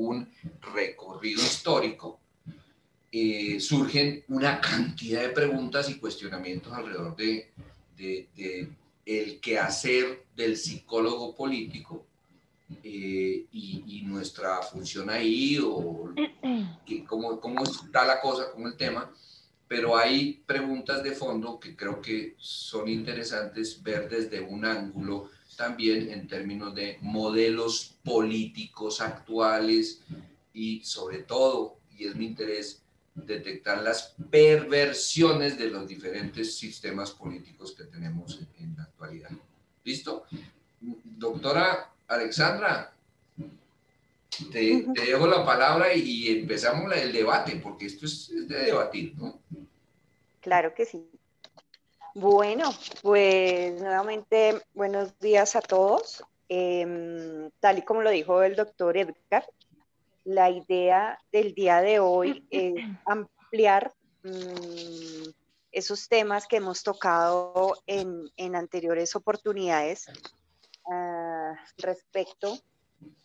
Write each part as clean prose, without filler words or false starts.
un recorrido histórico, surgen una cantidad de preguntas y cuestionamientos alrededor de el quehacer del psicólogo político, y nuestra función ahí, o cómo está la cosa con el tema. Pero hay preguntas de fondo que creo que son interesantes ver desde un ángulo también en términos de modelos políticos actuales y sobre todo, y es mi interés, detectar las perversiones de los diferentes sistemas políticos que tenemos en la actualidad. ¿Listo? Doctora Alexandra, te dejo la palabra y empezamos el debate, porque esto es de debatir, ¿no? Claro que sí. Bueno, pues nuevamente buenos días a todos. Tal y como lo dijo el doctor Edgar, la idea del día de hoy es ampliar esos temas que hemos tocado en anteriores oportunidades respecto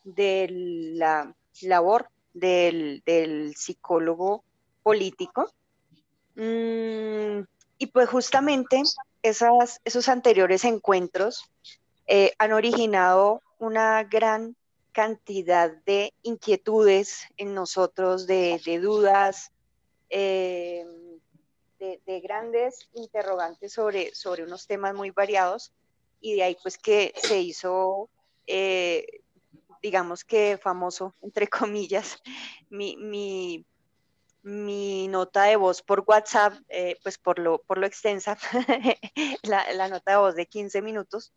de la labor del psicólogo político. Y pues justamente esos anteriores encuentros han originado una gran cantidad de inquietudes en nosotros, de dudas, de grandes interrogantes sobre unos temas muy variados, y de ahí pues que se hizo, digamos que famoso, entre comillas, mi nota de voz por WhatsApp, pues por lo extensa, la nota de voz de 15 minutos,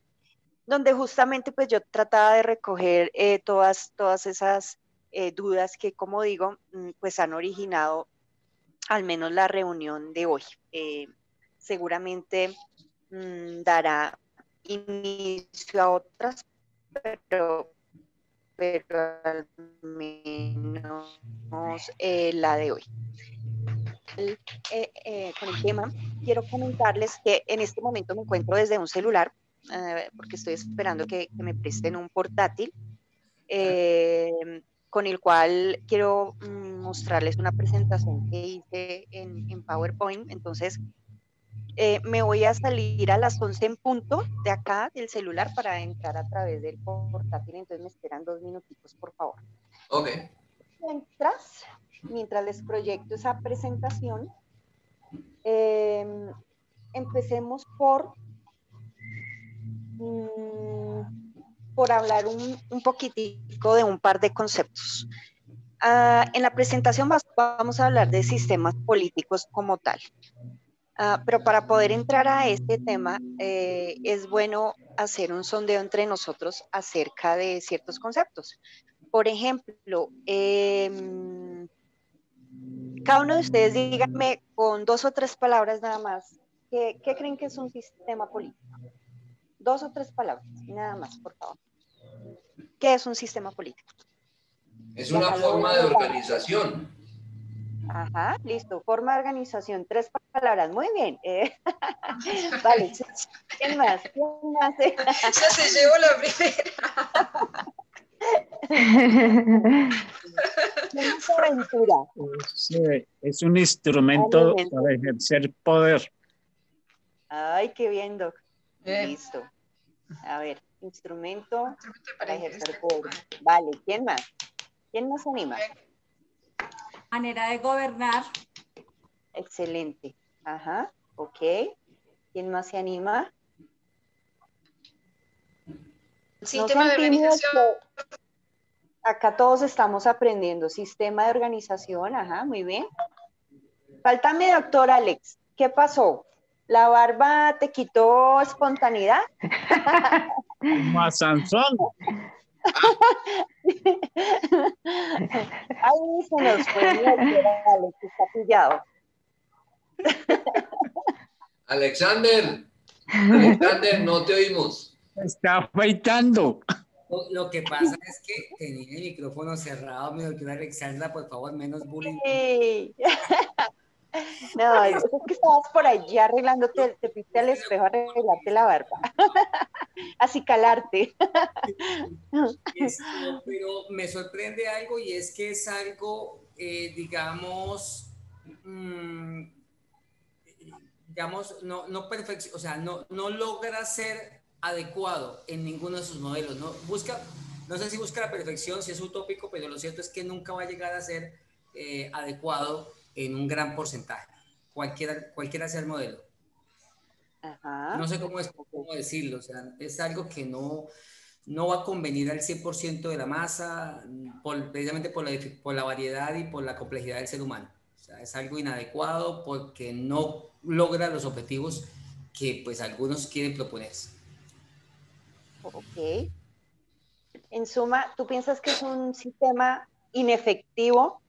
donde justamente pues yo trataba de recoger todas esas dudas que, como digo, pues han originado al menos la reunión de hoy. Seguramente dará inicio a otras, pero al menos la de hoy. Con el tema, quiero comentarles que en este momento me encuentro desde un celular, porque estoy esperando que me presten un portátil, con el cual quiero mostrarles una presentación que hice en PowerPoint. Entonces, me voy a salir a las 11 en punto de acá del celular para entrar a través del portátil. Entonces, me esperan 2 minutitos, por favor. Ok. Mientras les proyecto esa presentación, empecemos por hablar un poquitico de un par de conceptos. En la presentación vamos a hablar de sistemas políticos como tal. Pero para poder entrar a este tema, es bueno hacer un sondeo entre nosotros acerca de ciertos conceptos. Por ejemplo, cada uno de ustedes díganme con 2 o 3 palabras nada más, ¿qué creen que es un sistema político? 2 o 3 palabras, nada más, por favor. ¿Qué es un sistema político? Es una forma de organización. Ajá, listo. Forma de organización, 3 palabras. Muy bien. Vale. ¿Quién más? Ya se llevó la primera. Es un instrumento para ejercer poder. Ay, qué bien, Doc. Listo. A ver, instrumento para ejercer poder. Vale, ¿quién más? ¿Quién más se anima? Manera de gobernar. Excelente. Ajá, ok. ¿Quién más se anima? Sistema de organización. Acá todos estamos aprendiendo. Sistema de organización, ajá, muy bien. Faltame, doctor Alex. ¿Qué pasó? ¿La barba te quitó espontaneidad? Como a Sansón. Ahí se nos fue el doctor Alex, está pillado. Alexander, no te oímos. Está afeitando. Lo que pasa es que tenía el micrófono cerrado, mi doctora Alexandra, por favor, menos bullying. Sí. No, es que estabas por allí arreglándote, te fuiste al espejo a arreglarte la barba. acicalarte. Pero me sorprende algo y es que es algo, digamos, no perfección, o sea, no logra ser adecuado en ninguno de sus modelos, no sé si busca la perfección, si es utópico, pero lo cierto es que nunca va a llegar a ser adecuado en un gran porcentaje, cualquiera sea el modelo. Ajá. No sé cómo decirlo, o sea, es algo que no va a convenir al 100% de la masa, precisamente por la variedad y por la complejidad del ser humano. O sea, es algo inadecuado porque no logra los objetivos que pues algunos quieren proponerse. Ok. En suma, ¿tú piensas que es un sistema inefectivo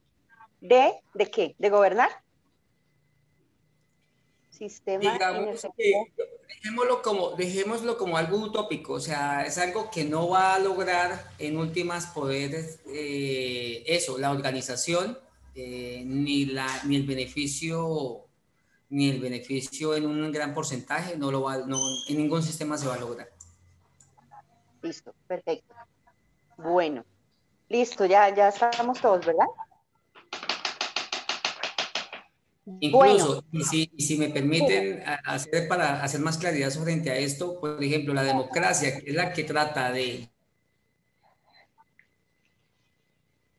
¿de qué? ¿De gobernar? Sistema Digamos inefectivo. que dejémoslo como algo utópico, o sea, es algo que no va a lograr en últimas poder la organización, ni el beneficio en un gran porcentaje, en ningún sistema se va a lograr. Listo, perfecto. Bueno, listo, ya estamos todos, ¿verdad? Incluso, Bueno, y si me permiten para hacer más claridad frente a esto, por ejemplo, la democracia, que es la que trata de...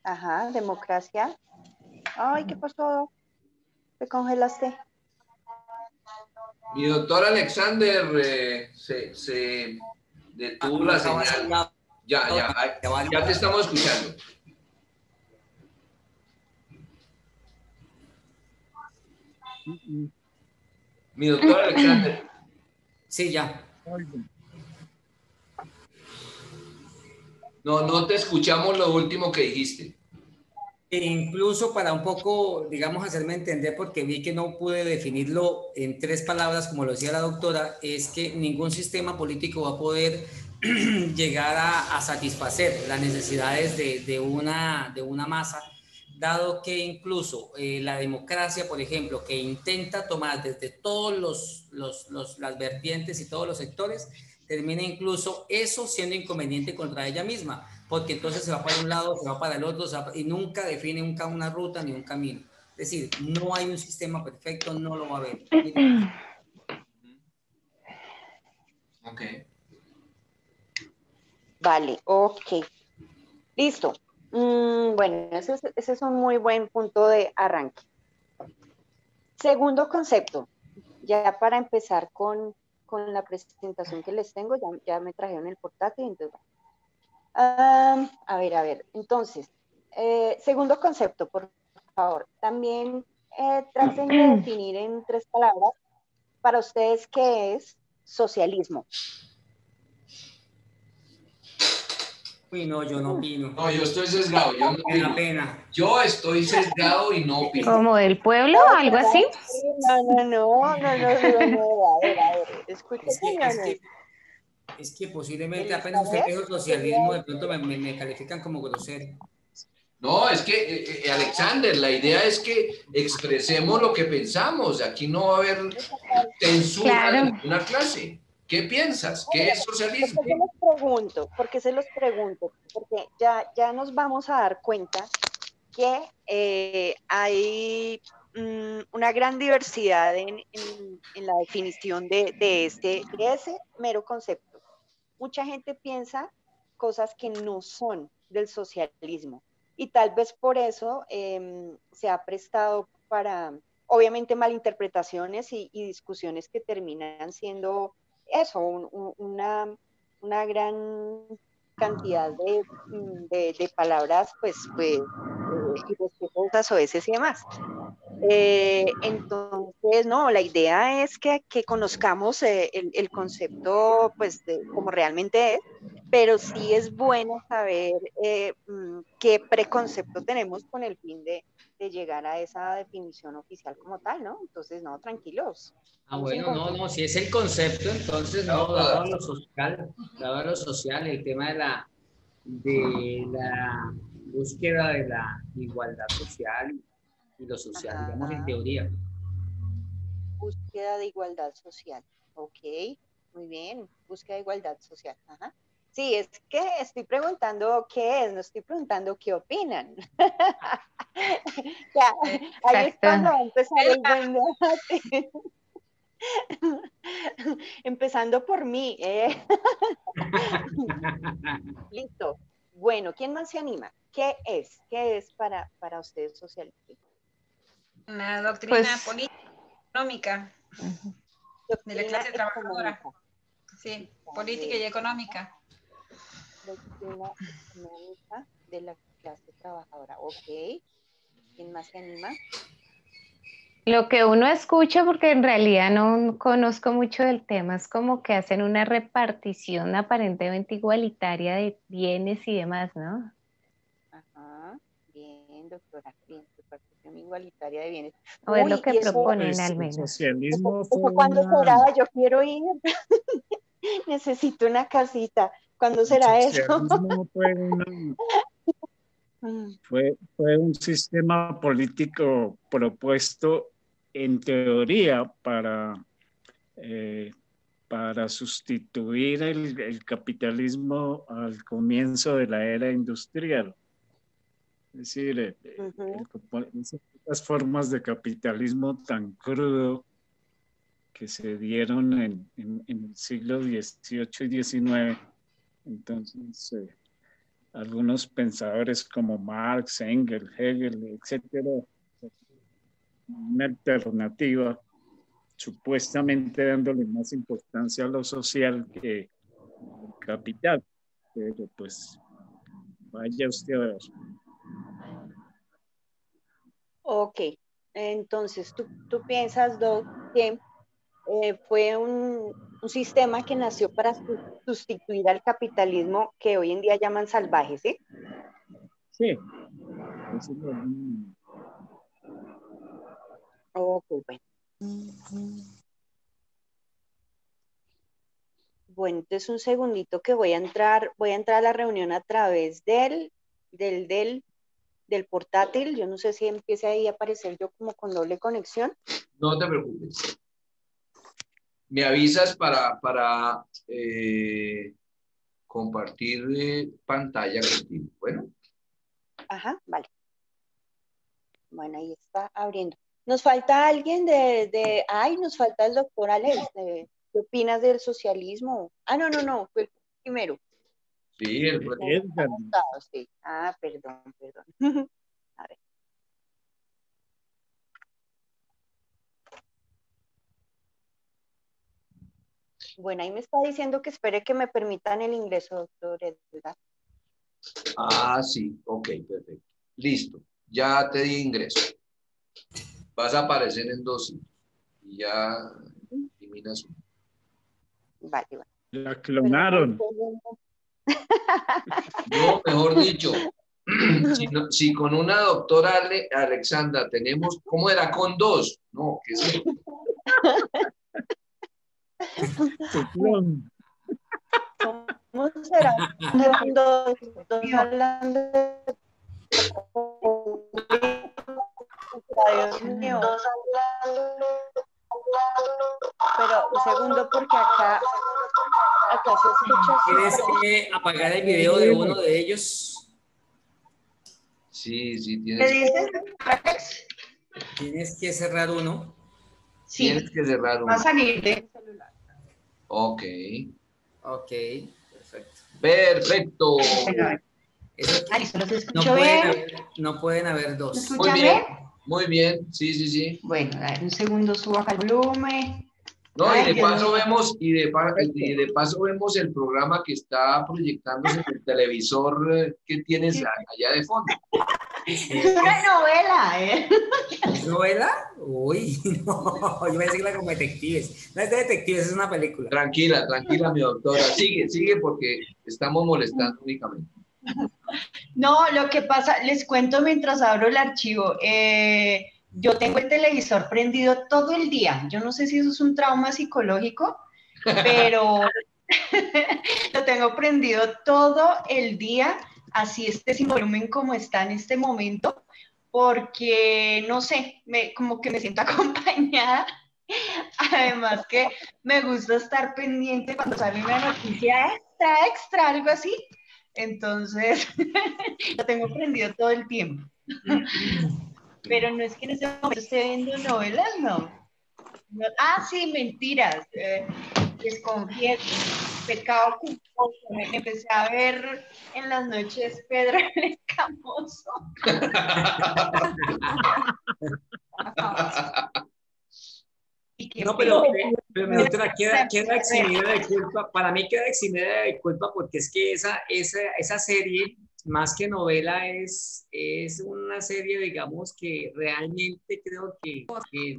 Ajá, democracia. Ay, ¿qué pasó? ¿Te congelaste? Mi doctor Alexander se detuvo la señal. Ya te estamos escuchando. Mi doctor Alexander. Sí, ya. No te escuchamos lo último que dijiste. E incluso para un poco, digamos, hacerme entender, porque vi que no pude definirlo en 3 palabras, como lo decía la doctora, es que ningún sistema político va a poder llegar a satisfacer las necesidades de una masa, dado que incluso la democracia, por ejemplo, que intenta tomar desde todos las vertientes y todos los sectores, termina incluso eso siendo inconveniente contra ella misma, porque entonces se va para un lado, se va para el otro, y nunca define una ruta ni un camino. Es decir, no hay un sistema perfecto, no lo va a haber. Ok. Vale, ok. Listo. Bueno, ese es un muy buen punto de arranque. Segundo concepto, ya para empezar con la presentación que les tengo, ya me trajeron el portátil, entonces, a ver, entonces, segundo concepto, por favor, también traten de definir en 3 palabras para ustedes qué es socialismo. Uy, no, yo no opino. No, yo estoy sesgado, yo no Me da opino. pena. Yo estoy sesgado y no opino. ¿Como del pueblo? ¿Algo así? No, a ver, escúchame. Es que posiblemente apenas usted me dijo el socialismo, de pronto me califican como grosero. No, es que, Alexander, la idea es que expresemos lo que pensamos. Aquí no va a haber censura de ninguna clase. ¿Qué piensas? ¿Qué es socialismo? ¿Por qué se los pregunto? Porque ya nos vamos a dar cuenta que hay una gran diversidad en la definición de ese mero concepto. Mucha gente piensa cosas que no son del socialismo y tal vez por eso se ha prestado para, obviamente, malinterpretaciones y discusiones que terminan siendo eso, una gran cantidad de palabras, pues irrespetuosas o veces y demás. Entonces, no, la idea es que conozcamos el concepto, pues, como realmente es, pero sí es bueno saber qué preconcepto tenemos con el fin de llegar a esa definición oficial como tal, ¿no? Entonces, no, tranquilos. Bueno, no, si es el concepto, entonces no, dado a lo social, el tema de la búsqueda de la igualdad social y lo social, digamos en teoría. Búsqueda de igualdad social, ok, muy bien, búsqueda de igualdad social. Ajá. Sí, es que estoy preguntando qué es, no estoy preguntando qué opinan. Ya, ahí es cuando va a empezar el buen debate. Empezando por mí. Listo. Bueno, ¿quién más se anima? ¿Qué es? ¿Qué es para ustedes socialismo? Una doctrina política, económica, de la clase trabajadora. Sí, política y económica. Doctrina económica de la clase trabajadora. Ok. ¿Quién más se anima? Lo que uno escucha, porque en realidad no conozco mucho del tema, es como que hacen una repartición aparentemente igualitaria de bienes y demás, ¿no? Ajá, bien, doctora, bien, repartición igualitaria de bienes. O es lo Uy, que y eso, proponen al El menos. socialismo eso fue ¿cuándo una, será? Yo quiero ir. Necesito una casita. ¿Cuándo el será eso? socialismo fue un sistema político propuesto en teoría para sustituir el capitalismo al comienzo de la era industrial. Es decir, esas formas de capitalismo tan crudo que se dieron en el siglo XVIII y XIX. Entonces, algunos pensadores como Marx, Engels, Hegel, etcétera, una alternativa, supuestamente dándole más importancia a lo social que al capital. Pero pues, vaya usted a ver. Ok, entonces tú piensas, Doc, que fue un sistema que nació para sustituir al capitalismo que hoy en día llaman salvaje, ¿sí? Sí. Eso es lo Ok, bueno. Bueno, entonces un segundito que voy a entrar a la reunión a través del portátil. Yo no sé si empiece ahí a aparecer yo como con doble conexión. No te preocupes. Me avisas para compartir pantalla contigo. Bueno. Ajá, vale. Bueno, ahí está abriendo. Nos falta alguien nos falta el doctor Alex. ¿Qué opinas del socialismo? Ah, no, fue el primero. Sí, el Edgar. Sí. Ah, perdón. A ver. Bueno, ahí me está diciendo que espere que me permitan el ingreso, doctor Edgar. Ah, sí, ok, perfecto. Listo, ya te di ingreso. Vas a aparecer en 2 sitios y ya eliminas uno. Vale. La clonaron. No, mejor dicho, si con una doctora Alexandra tenemos, ¿cómo era? Con 2. No, ¿qué es eso? Tu clon. ¿Cómo será? Dos hablando de... Dios mío. Pero un segundo, porque acá se escucha. Tienes que apagar el video de uno de ellos. Sí, Tienes que cerrar uno. Sí. Tienes que cerrar uno. Va a salir de celular. Ok. Ok, perfecto. Perfecto. Eso, Listo, los escucho bien. No pueden haber 2. ¿Me escuchan bien? Muy bien, sí. Bueno, a ver, un segundo, subo acá el volumen. No, Ay, y de Dios paso mío. vemos, y de paso vemos el programa que está proyectándose en el televisor que tienes allá de fondo. Es una novela, ¿eh? ¿Es novela? Uy, no, yo pensé que era como detectives. No es de detectives, es una película. Tranquila, mi doctora. Sigue porque estamos molestando únicamente. No, lo que pasa, les cuento mientras abro el archivo. Yo tengo el televisor prendido todo el día. Yo no sé si eso es un trauma psicológico, pero lo tengo prendido todo el día, así esté sin volumen como está en este momento, porque, no sé, como que me siento acompañada Además que me gusta estar pendiente cuando sale una noticia extra, algo así. Entonces, lo tengo prendido todo el tiempo. Pero no es que en ese momento esté viendo novelas, no. Sí, mentiras. Les confieso, pecado culposo. Me empecé a ver en las noches Pedro el Escamoso. No, pero mi doctora, queda eximida de culpa. Para mí queda eximida de culpa porque es que esa serie, más que novela, es una serie, digamos, que realmente creo que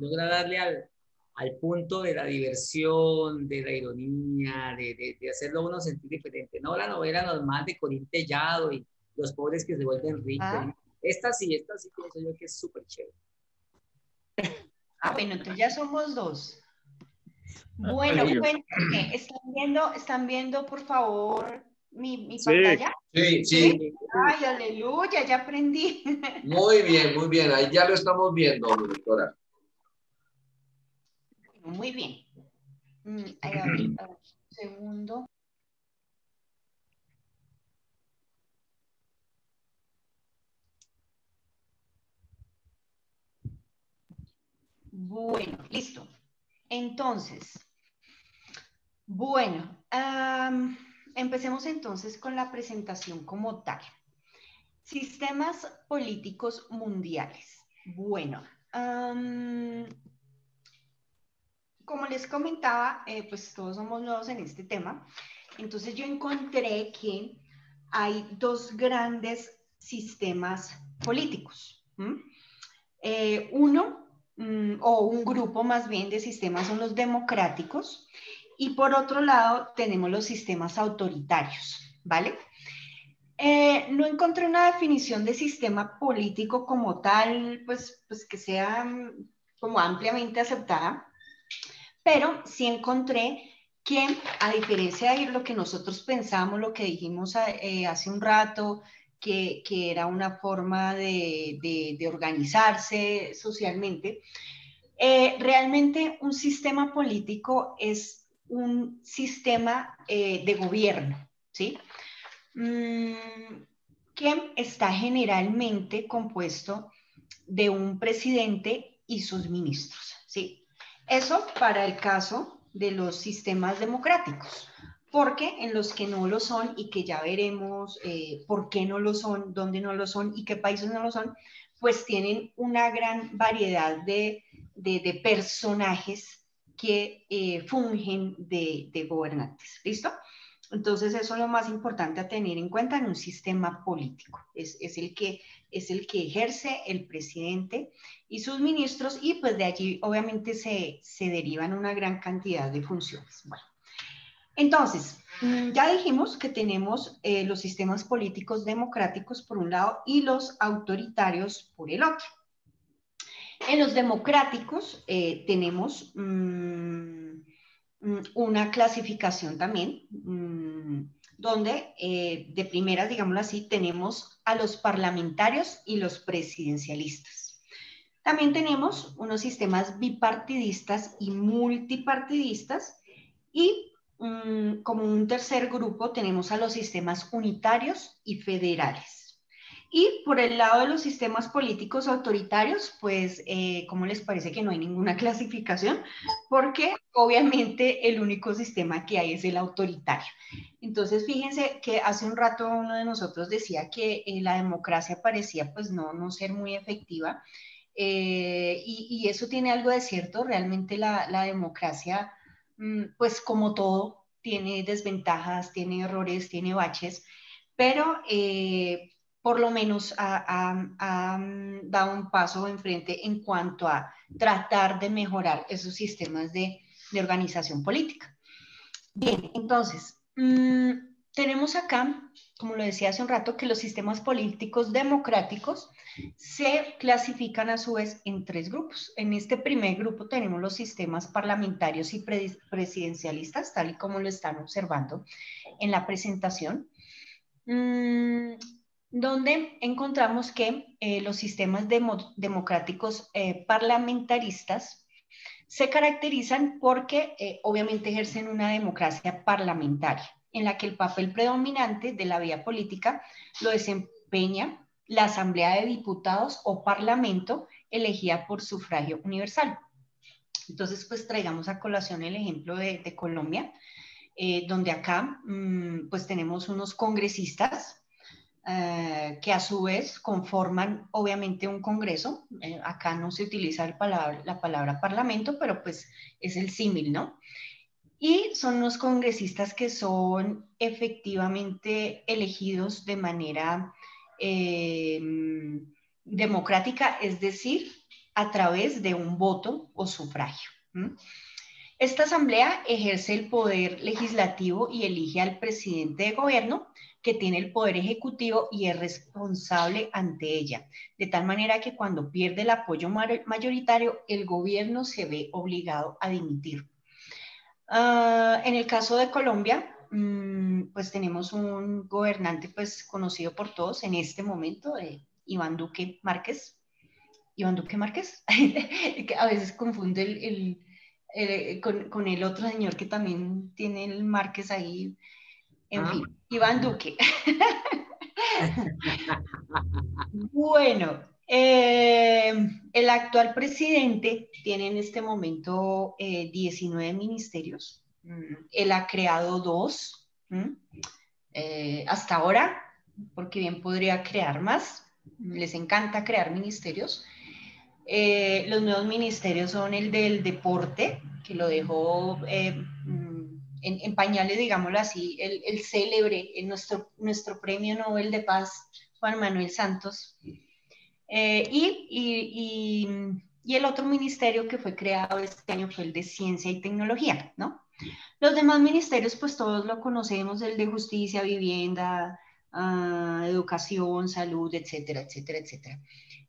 logra darle al punto de la diversión, de la ironía, de hacerlo uno sentir diferente. No la novela normal de Corín Tellado y los pobres que se vuelven ricos. Esta sí pienso yo que es súper chévere. Bueno, entonces ya somos dos. Bueno, cuéntame, ¿están viendo, por favor, mi pantalla? Sí. Ay, aleluya, ya aprendí. Muy bien, ahí ya lo estamos viendo, doctora. Muy bien. A ver, un segundo. Bueno, listo. Entonces, bueno, empecemos entonces con la presentación como tal. Sistemas políticos mundiales. Bueno, como les comentaba, pues todos somos nuevos en este tema. Entonces yo encontré que hay dos grandes sistemas políticos. Uno, o un grupo más bien de sistemas, son los democráticos, y por otro lado tenemos los sistemas autoritarios, ¿vale? No encontré una definición de sistema político como tal, pues que sea como ampliamente aceptada, pero sí encontré que, a diferencia de lo que nosotros pensamos, lo que dijimos hace un rato, que era una forma de organizarse socialmente, realmente un sistema político es un sistema de gobierno, ¿sí? Que está generalmente compuesto de un presidente y sus ministros, ¿sí? Eso para el caso de los sistemas democráticos, porque en los que no lo son y que ya veremos por qué no lo son, dónde no lo son y qué países no lo son, pues tienen una gran variedad de personajes que fungen de gobernantes, ¿listo? Entonces eso es lo más importante a tener en cuenta en un sistema político, es el que ejerce el presidente y sus ministros, y pues de allí obviamente se derivan una gran cantidad de funciones. Bueno, entonces, ya dijimos que tenemos los sistemas políticos democráticos por un lado y los autoritarios por el otro. En los democráticos tenemos una clasificación también, donde de primeras, digámoslo así, tenemos a los parlamentarios y los presidencialistas. También tenemos unos sistemas bipartidistas y multipartidistas, y como un tercer grupo tenemos a los sistemas unitarios y federales. Y por el lado de los sistemas políticos autoritarios, pues, ¿cómo les parece que no hay ninguna clasificación? Porque obviamente el único sistema que hay es el autoritario. Entonces, fíjense que hace un rato uno de nosotros decía que la democracia parecía pues no ser muy efectiva. Y eso tiene algo de cierto. Realmente la democracia, pues como todo, tiene desventajas, tiene errores, tiene baches, pero por lo menos ha dado un paso enfrente en cuanto a tratar de mejorar esos sistemas de organización política. Bien, entonces, tenemos acá, como lo decía hace un rato, que los sistemas políticos democráticos se clasifican a su vez en tres grupos. En este primer grupo tenemos los sistemas parlamentarios y presidencialistas, tal y como lo están observando en la presentación, donde encontramos que los sistemas democráticos parlamentaristas Se caracterizan porque obviamente ejercen una democracia parlamentaria, en la que el papel predominante de la vida política lo desempeña la Asamblea de Diputados o Parlamento elegida por sufragio universal. Entonces, pues traigamos a colación el ejemplo de Colombia, donde acá pues tenemos unos congresistas que a su vez conforman obviamente un congreso. Acá no se utiliza la palabra parlamento, pero pues es el símil, ¿no? Y son los congresistas que son efectivamente elegidos de manera democrática, es decir, a través de un voto o sufragio. Esta asamblea ejerce el poder legislativo y elige al presidente de gobierno, que tiene el poder ejecutivo y es responsable ante ella, de tal manera que cuando pierde el apoyo mayoritario, el gobierno se ve obligado a dimitir. En el caso de Colombia, pues tenemos un gobernante pues conocido por todos en este momento, Iván Duque Márquez. Iván Duque Márquez, que a veces confunde con el otro señor que también tiene el Márquez ahí. En fin, Iván Duque. Bueno, el actual presidente tiene en este momento 19 ministerios. Él ha creado 2 hasta ahora, porque bien podría crear más. Les encanta crear ministerios. Los nuevos ministerios son el del deporte, que lo dejó en pañales, digámoslo así, el célebre, nuestro premio Nobel de Paz, Juan Manuel Santos. Y el otro ministerio que fue creado este año fue el de Ciencia y Tecnología, ¿no? Los demás ministerios, pues todos lo conocemos, el de Justicia, Vivienda, Educación, Salud, etcétera, etcétera, etcétera.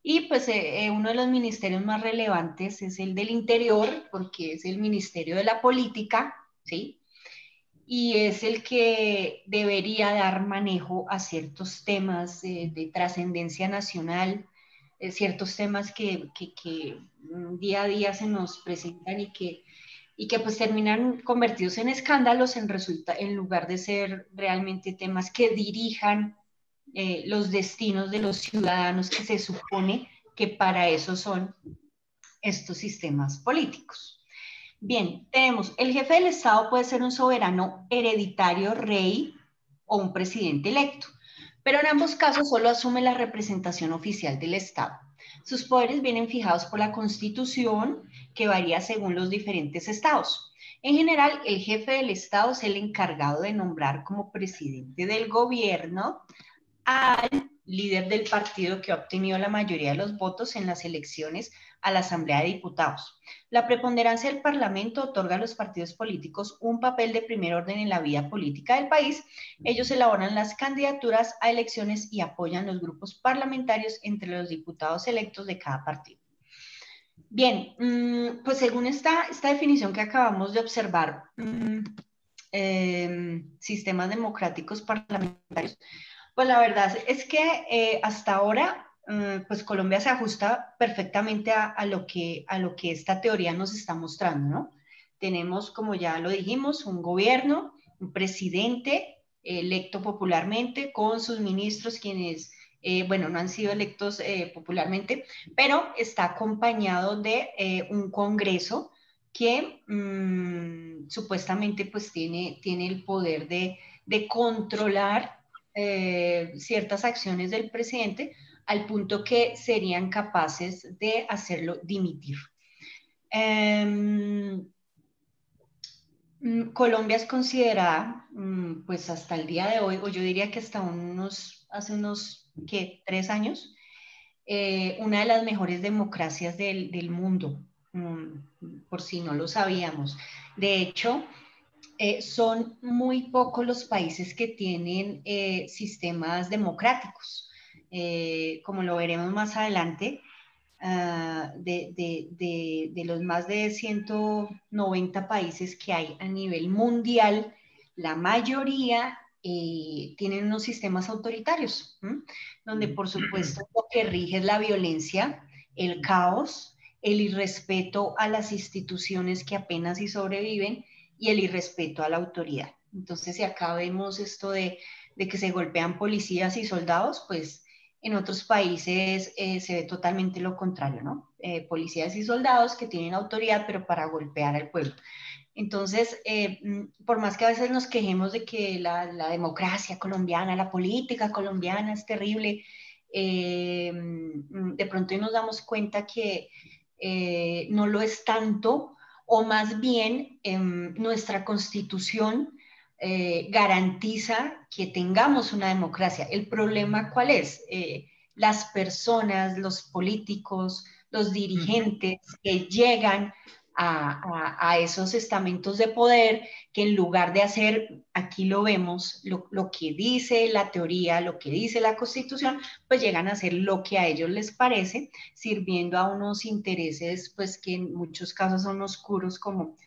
Y pues uno de los ministerios más relevantes es el del Interior, porque es el Ministerio de la Política, ¿sí? Y es el que debería dar manejo a ciertos temas de trascendencia nacional, ciertos temas que día a día se nos presentan y que pues terminan convertidos en escándalos en lugar de ser realmente temas que dirijan los destinos de los ciudadanos, que se supone que para eso son estos sistemas políticos. Bien, tenemos, el jefe del Estado puede ser un soberano hereditario, rey o un presidente electo, pero en ambos casos solo asume la representación oficial del Estado. Sus poderes vienen fijados por la Constitución, que varía según los diferentes estados. En general, el jefe del Estado es el encargado de nombrar como presidente del gobierno al líder del partido que ha obtenido la mayoría de los votos en las elecciones a la Asamblea de Diputados. La preponderancia del Parlamento otorga a los partidos políticos un papel de primer orden en la vida política del país. Ellos elaboran las candidaturas a elecciones y apoyan los grupos parlamentarios entre los diputados electos de cada partido. Bien, pues según esta definición que acabamos de observar, sistemas democráticos parlamentarios, pues la verdad es que hasta ahora, pues Colombia se ajusta perfectamente a lo que esta teoría nos está mostrando, ¿no? Tenemos, como ya lo dijimos, un gobierno, un presidente electo popularmente con sus ministros, quienes, bueno, no han sido electos popularmente, pero está acompañado de un Congreso que supuestamente pues tiene el poder de controlar ciertas acciones del presidente al punto que serían capaces de hacerlo dimitir. Colombia es considerada, pues hasta el día de hoy, o yo diría que hasta hace unos, ¿qué? 3 años, una de las mejores democracias del mundo, por si no lo sabíamos. De hecho, son muy pocos los países que tienen sistemas democráticos. Como lo veremos más adelante, de los más de 190 países que hay a nivel mundial, la mayoría tienen unos sistemas autoritarios, donde por supuesto lo que rige es la violencia, el caos el irrespeto a las instituciones que apenas si sobreviven y el irrespeto a la autoridad. Entonces, si acá vemos esto de que se golpean policías y soldados, pues en otros países se ve totalmente lo contrario, ¿no? Policías y soldados que tienen autoridad, pero para golpear al pueblo. Entonces, por más que a veces nos quejemos de que la democracia colombiana, la política colombiana es terrible, de pronto nos damos cuenta que no lo es tanto, o más bien nuestra constitución garantiza que tengamos una democracia. ¿El problema cuál es? Las personas, los políticos, los dirigentes que llegan a esos estamentos de poder, que en lugar de hacer, aquí lo vemos, lo que dice la teoría, lo que dice la Constitución, pues llegan a hacer lo que a ellos les parece, sirviendo a unos intereses pues que en muchos casos son oscuros, como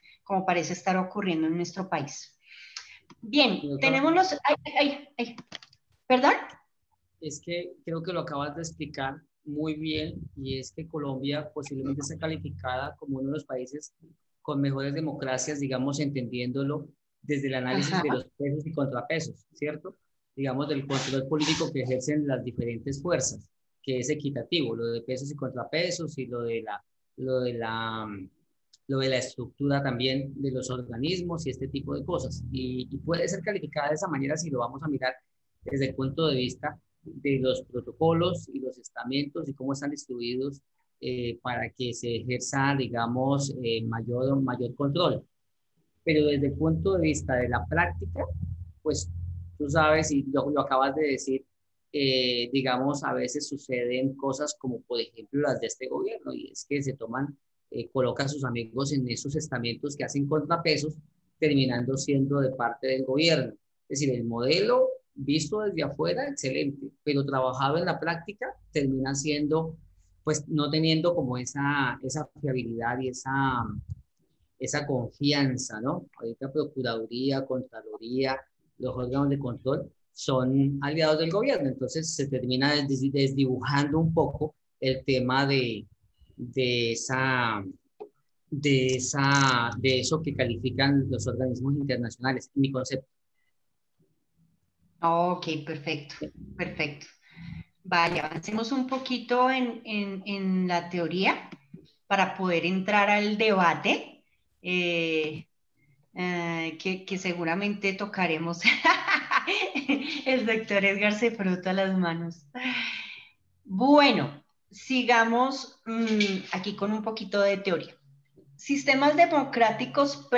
parece estar ocurriendo en nuestro país. Bien, tenemos los... ¿Perdón? Es que creo que lo acabas de explicar muy bien, y es que Colombia posiblemente está calificada como uno de los países con mejores democracias, digamos, entendiéndolo desde el análisis de los pesos y contrapesos, ¿cierto? Digamos, del control político que ejercen las diferentes fuerzas, que es equitativo, lo de pesos y contrapesos y lo de la estructura también de los organismos y este tipo de cosas. Y puede ser calificada de esa manera si lo vamos a mirar desde el punto de vista de los protocolos y los estamentos y cómo están distribuidos para que se ejerza, digamos, mayor control. Pero desde el punto de vista de la práctica, pues tú sabes, y lo acabas de decir, digamos, a veces suceden cosas como, por ejemplo, las de este gobierno, y es que se toman, colocan a sus amigos en esos estamentos que hacen contrapesos, terminando siendo de parte del gobierno. Es decir, el modelo visto desde afuera, excelente, pero trabajado en la práctica termina siendo, pues no teniendo como esa fiabilidad y esa confianza, ¿no? Ahorita Procuraduría, Contraloría, los órganos de control son aliados del gobierno, entonces se termina desdibujando un poco el tema de eso que califican los organismos internacionales, en mi concepto. Ok, perfecto, perfecto. Vale, avancemos un poquito en la teoría para poder entrar al debate que seguramente tocaremos. El doctor Edgar se frota las manos. Bueno, sigamos aquí con un poquito de teoría. Sistemas democráticos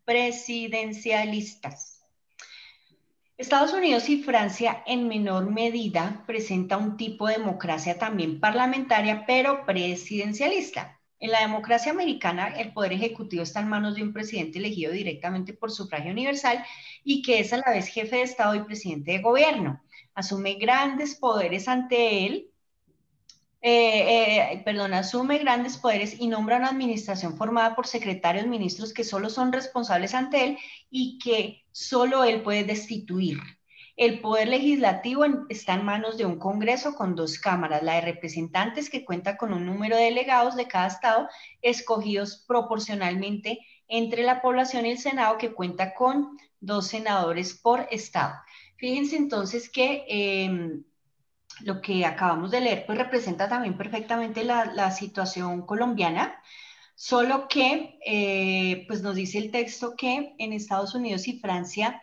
presidencialistas. Estados Unidos y Francia en menor medida presenta un tipo de democracia también parlamentaria, pero presidencialista. En la democracia americana, el poder ejecutivo está en manos de un presidente elegido directamente por sufragio universal y que es a la vez jefe de Estado y presidente de gobierno. Asume grandes poderes ante él, asume grandes poderes y nombra una administración formada por secretarios, ministros que solo son responsables ante él y que solo él puede destituir. El poder legislativo está en manos de un Congreso con 2 cámaras, la de representantes que cuenta con un número de delegados de cada estado escogidos proporcionalmente entre la población y el Senado que cuenta con 2 senadores por estado. Fíjense entonces que lo que acabamos de leer pues representa también perfectamente la situación colombiana, solo que pues nos dice el texto que en Estados Unidos y Francia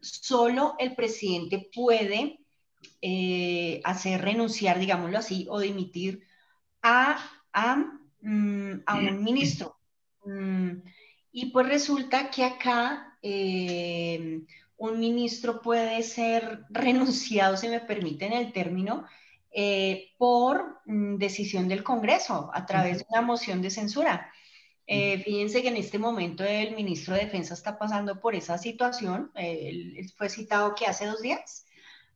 solo el presidente puede hacer renunciar, digámoslo así, o dimitir a un ministro. Y pues resulta que acá un ministro puede ser renunciado, si me permiten el término, por decisión del Congreso a través de una moción de censura. Fíjense que en este momento el ministro de Defensa está pasando por esa situación. Él fue citado que hace 2 días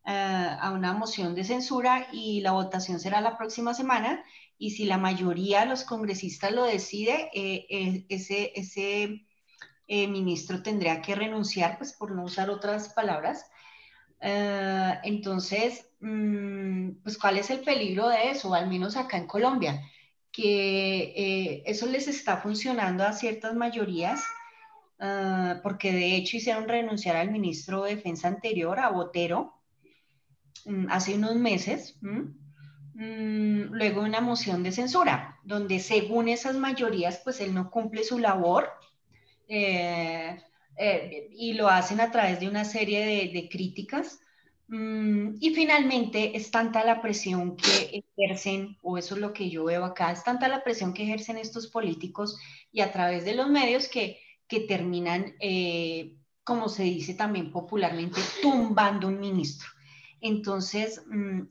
a una moción de censura y la votación será la próxima semana. Y si la mayoría de los congresistas lo decide, ese ministro tendría que renunciar, pues por no usar otras palabras. Entonces, pues ¿cuál es el peligro de eso? Al menos acá en Colombia. que eso les está funcionando a ciertas mayorías, porque de hecho hicieron renunciar al ministro de Defensa anterior, a Botero, hace unos meses, luego una moción de censura, donde según esas mayorías, pues él no cumple su labor, y lo hacen a través de una serie de críticas. Y finalmente es tanta la presión que ejercen, o eso es lo que yo veo acá, es tanta la presión que ejercen estos políticos y a través de los medios que terminan, como se dice también popularmente, tumbando un ministro. Entonces,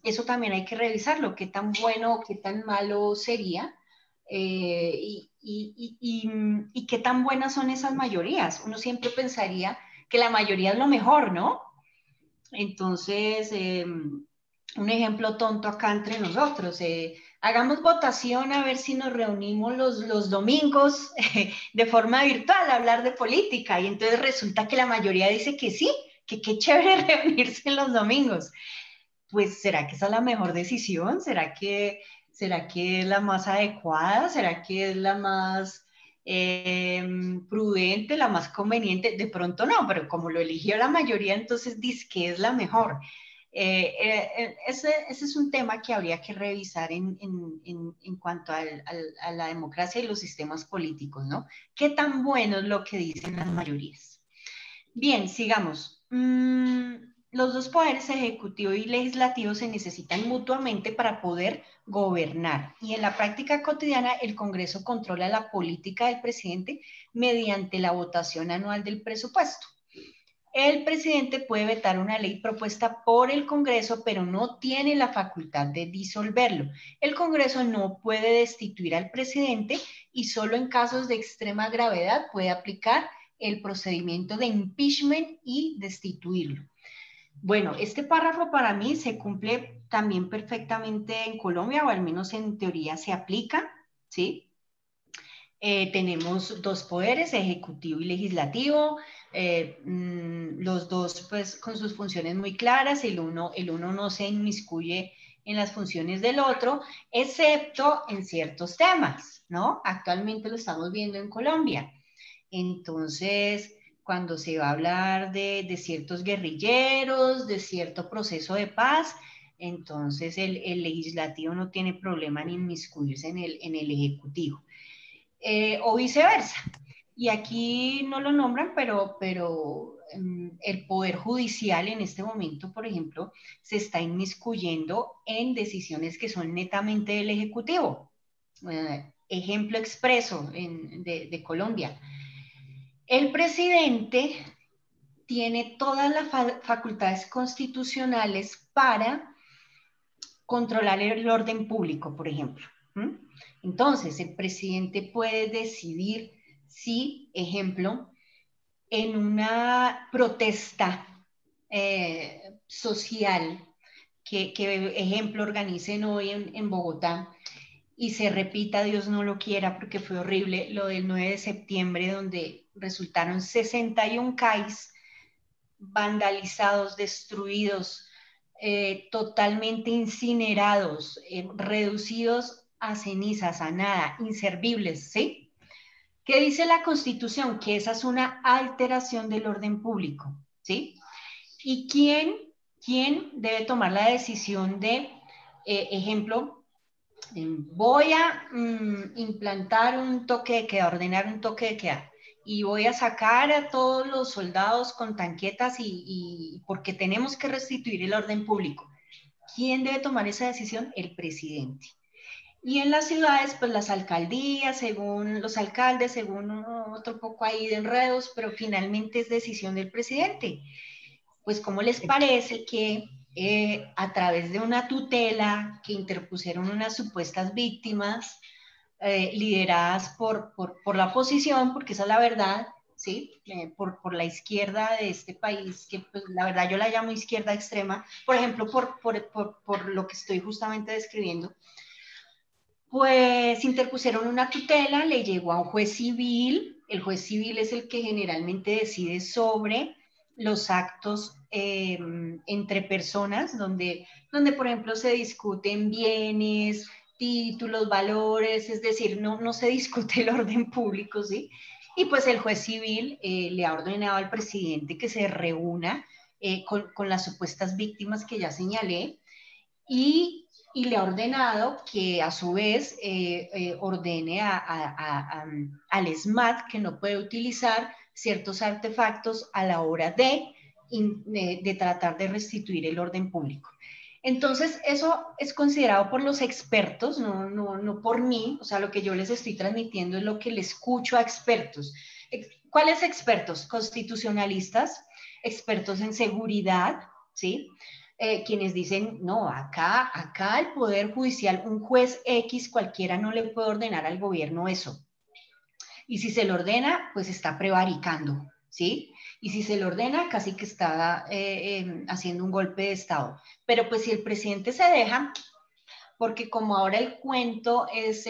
eso también hay que revisarlo, qué tan bueno o qué tan malo sería, y qué tan buenas son esas mayorías. Uno siempre pensaría que la mayoría es lo mejor, ¿no? Entonces, un ejemplo tonto acá entre nosotros, hagamos votación a ver si nos reunimos los domingos de forma virtual a hablar de política, y entonces resulta que la mayoría dice que sí, que qué chévere reunirse los domingos. Pues, ¿será que esa es la mejor decisión? ¿Será que es la más adecuada? ¿Será que es la más prudente, la más conveniente? De pronto no, pero como lo eligió la mayoría, entonces dice que es la mejor. Ese es un tema que habría que revisar en cuanto a la democracia y los sistemas políticos, ¿no? ¿Qué tan bueno es lo que dicen las mayorías? Bien, sigamos. Los dos poderes, ejecutivo y legislativo, se necesitan mutuamente para poder gobernar. Y en la práctica cotidiana, el Congreso controla la política del presidente mediante la votación anual del presupuesto. El presidente puede vetar una ley propuesta por el Congreso, pero no tiene la facultad de disolverlo. El Congreso no puede destituir al presidente y solo en casos de extrema gravedad puede aplicar el procedimiento de impeachment y destituirlo. Bueno, este párrafo para mí se cumple también perfectamente en Colombia, o al menos en teoría se aplica, ¿sí? Tenemos dos poderes, ejecutivo y legislativo, los dos pues con sus funciones muy claras, el uno no se inmiscuye en las funciones del otro, excepto en ciertos temas, ¿no? Actualmente lo estamos viendo en Colombia. Entonces, cuando se va a hablar de ciertos guerrilleros, de cierto proceso de paz, entonces el legislativo no tiene problema en inmiscuirse en el ejecutivo. O viceversa. Y aquí no lo nombran, pero el Poder Judicial en este momento, por ejemplo, se está inmiscuyendo en decisiones que son netamente del Ejecutivo. Ejemplo expreso de Colombia. El presidente tiene todas las facultades constitucionales para controlar el orden público, por ejemplo. Entonces, el presidente puede decidir si, ejemplo, en una protesta social que, ejemplo, organicen hoy en Bogotá y se repita, Dios no lo quiera, porque fue horrible, lo del 9 de septiembre, donde resultaron 61 CAIs vandalizados, destruidos, totalmente incinerados, reducidos a cenizas, a nada, inservibles, ¿sí? ¿Qué dice la Constitución? Que esa es una alteración del orden público, ¿sí? ¿Y quién debe tomar la decisión de, ejemplo, voy a implantar un toque de queda, ordenar un toque de queda, y voy a sacar a todos los soldados con tanquetas y porque tenemos que restituir el orden público? ¿Quién debe tomar esa decisión? El presidente. Y en las ciudades, pues las alcaldías, según los alcaldes, según otro poco ahí de enredos, pero finalmente es decisión del presidente. Pues, ¿cómo les parece que a través de una tutela que interpusieron unas supuestas víctimas, lideradas por la oposición, porque esa es la verdad, ¿sí? Por la izquierda de este país, que pues, la verdad yo la llamo izquierda extrema, por ejemplo, por lo que estoy justamente describiendo, pues interpusieron una tutela, le llegó a un juez civil. El juez civil es el que generalmente decide sobre los actos entre personas, donde, por ejemplo, se discuten bienes, títulos, valores, es decir, no se discute el orden público, ¿sí? Y pues el juez civil le ha ordenado al presidente que se reúna con las supuestas víctimas que ya señalé y le ha ordenado que a su vez ordene al ESMAD que no puede utilizar ciertos artefactos a la hora de tratar de restituir el orden público. Entonces, eso es considerado por los expertos, no por mí, o sea, lo que yo les estoy transmitiendo es lo que le escucho a expertos. ¿Cuáles expertos? Constitucionalistas, expertos en seguridad, ¿sí? Quienes dicen, no, acá el Poder Judicial, un juez X cualquiera no le puede ordenar al gobierno eso. Y si se lo ordena, pues está prevaricando, ¿sí? Y si se lo ordena, casi que está haciendo un golpe de Estado. Pero pues si el presidente se deja, porque como ahora el cuento es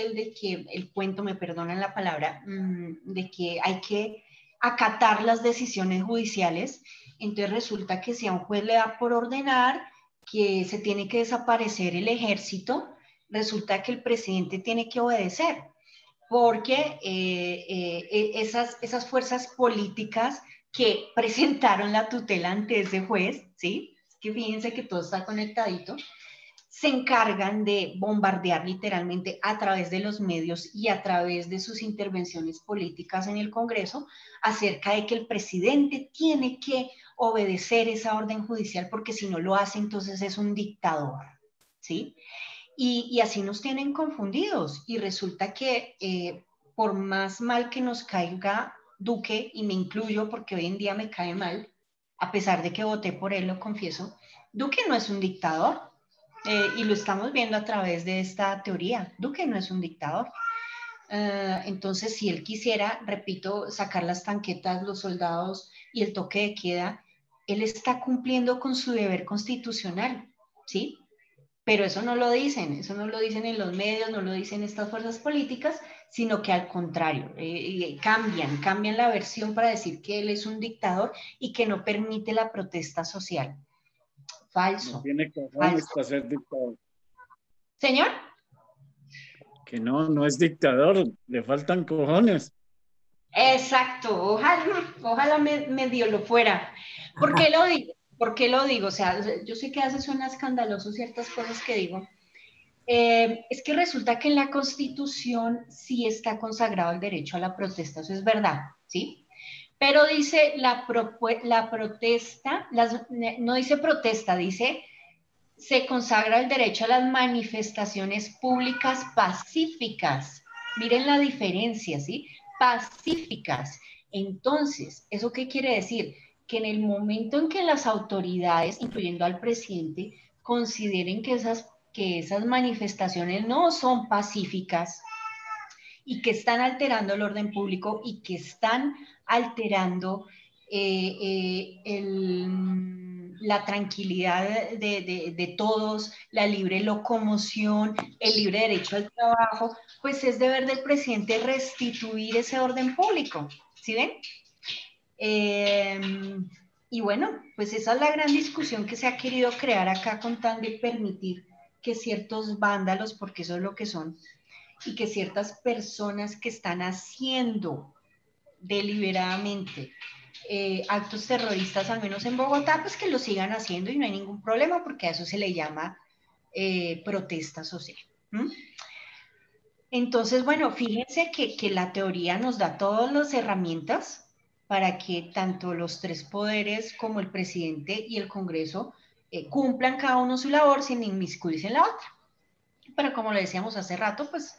me perdonan la palabra, de que hay que acatar las decisiones judiciales, entonces resulta que si a un juez le da por ordenar que se tiene que desaparecer el ejército, resulta que el presidente tiene que obedecer, porque esas fuerzas políticas que presentaron la tutela ante ese juez, ¿sí? Que fíjense que todo está conectadito, se encargan de bombardear literalmente a través de los medios y a través de sus intervenciones políticas en el Congreso acerca de que el presidente tiene que obedecer esa orden judicial porque si no lo hace entonces es un dictador, ¿sí? Y así nos tienen confundidos y resulta que por más mal que nos caiga Duque, y me incluyo porque hoy en día me cae mal, a pesar de que voté por él, lo confieso, Duque no es un dictador. Y lo estamos viendo a través de esta teoría. Duque no es un dictador. Entonces, si él quisiera, repito, sacar las tanquetas, los soldados y el toque de queda, él está cumpliendo con su deber constitucional, ¿sí? Pero eso no lo dicen en los medios, no lo dicen estas fuerzas políticas, sino que al contrario, cambian la versión para decir que él es un dictador y que no permite la protesta social. Falso. No tiene cojones para ser dictador. ¿Señor? Que no es dictador, le faltan cojones. Exacto, ojalá medio lo fuera. ¿Por qué lo digo? ¿Por qué lo digo? O sea, yo sé que a veces suena escandaloso ciertas cosas que digo. Es que resulta que en la Constitución sí está consagrado el derecho a la protesta, eso es verdad, ¿sí? Pero dice la protesta, no dice protesta, dice se consagra el derecho a las manifestaciones públicas pacíficas. Miren la diferencia, ¿sí? Pacíficas. Entonces, ¿eso qué quiere decir? Que en el momento en que las autoridades, incluyendo al presidente, consideren que esas manifestaciones no son pacíficas y que están alterando el orden público y que están alterando la tranquilidad de todos, la libre locomoción, el libre derecho al trabajo, pues es deber del presidente restituir ese orden público, ¿sí ven? Y bueno, pues esa es la gran discusión que se ha querido crear acá con tal de permitir que ciertos vándalos, porque eso es lo que son, y que ciertas personas que están haciendo deliberadamente actos terroristas, al menos en Bogotá, pues que lo sigan haciendo y no hay ningún problema porque a eso se le llama protesta social. Entonces, bueno, fíjense que la teoría nos da todas las herramientas para que tanto los tres poderes como el presidente y el Congreso cumplan cada uno su labor sin inmiscuirse en la otra. Pero como lo decíamos hace rato, pues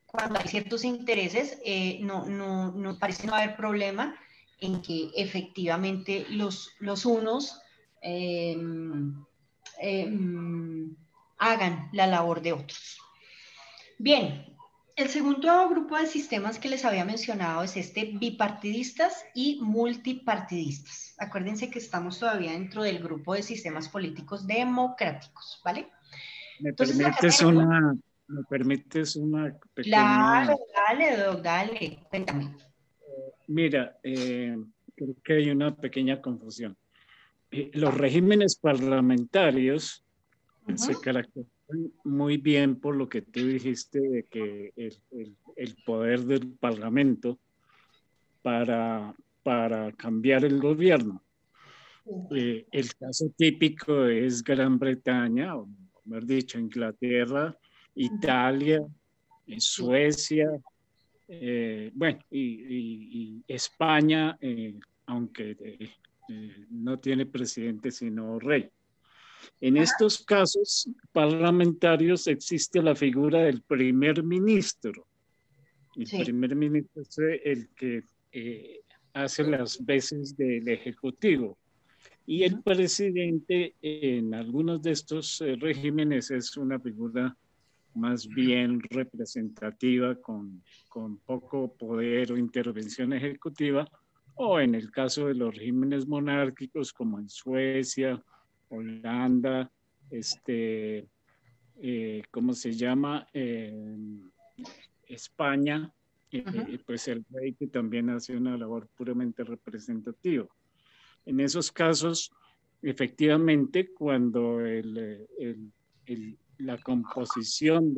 cuando hay ciertos intereses, no parece no haber problema en que efectivamente los unos hagan la labor de otros. Bien, el segundo grupo de sistemas que les había mencionado es bipartidistas y multipartidistas. Acuérdense que estamos todavía dentro del grupo de sistemas políticos democráticos, ¿vale? ¿Me permites una pequeña... Claro, dale, cuéntame. Mira, creo que hay una pequeña confusión. Los regímenes parlamentarios se muy bien por lo que tú dijiste de que el poder del Parlamento para cambiar el gobierno. El caso típico es Gran Bretaña, o mejor dicho, Inglaterra, Italia, Suecia, bueno, y España, aunque no tiene presidente sino rey. En estos casos parlamentarios existe la figura del primer ministro. El primer ministro es el que hace las veces del ejecutivo. Y el presidente en algunos de estos regímenes es una figura más bien representativa con poco poder o intervención ejecutiva, o en el caso de los regímenes monárquicos como en Suecia, Holanda, ¿cómo se llama? España, pues el rey, que también hace una labor puramente representativa. En esos casos, efectivamente, cuando la composición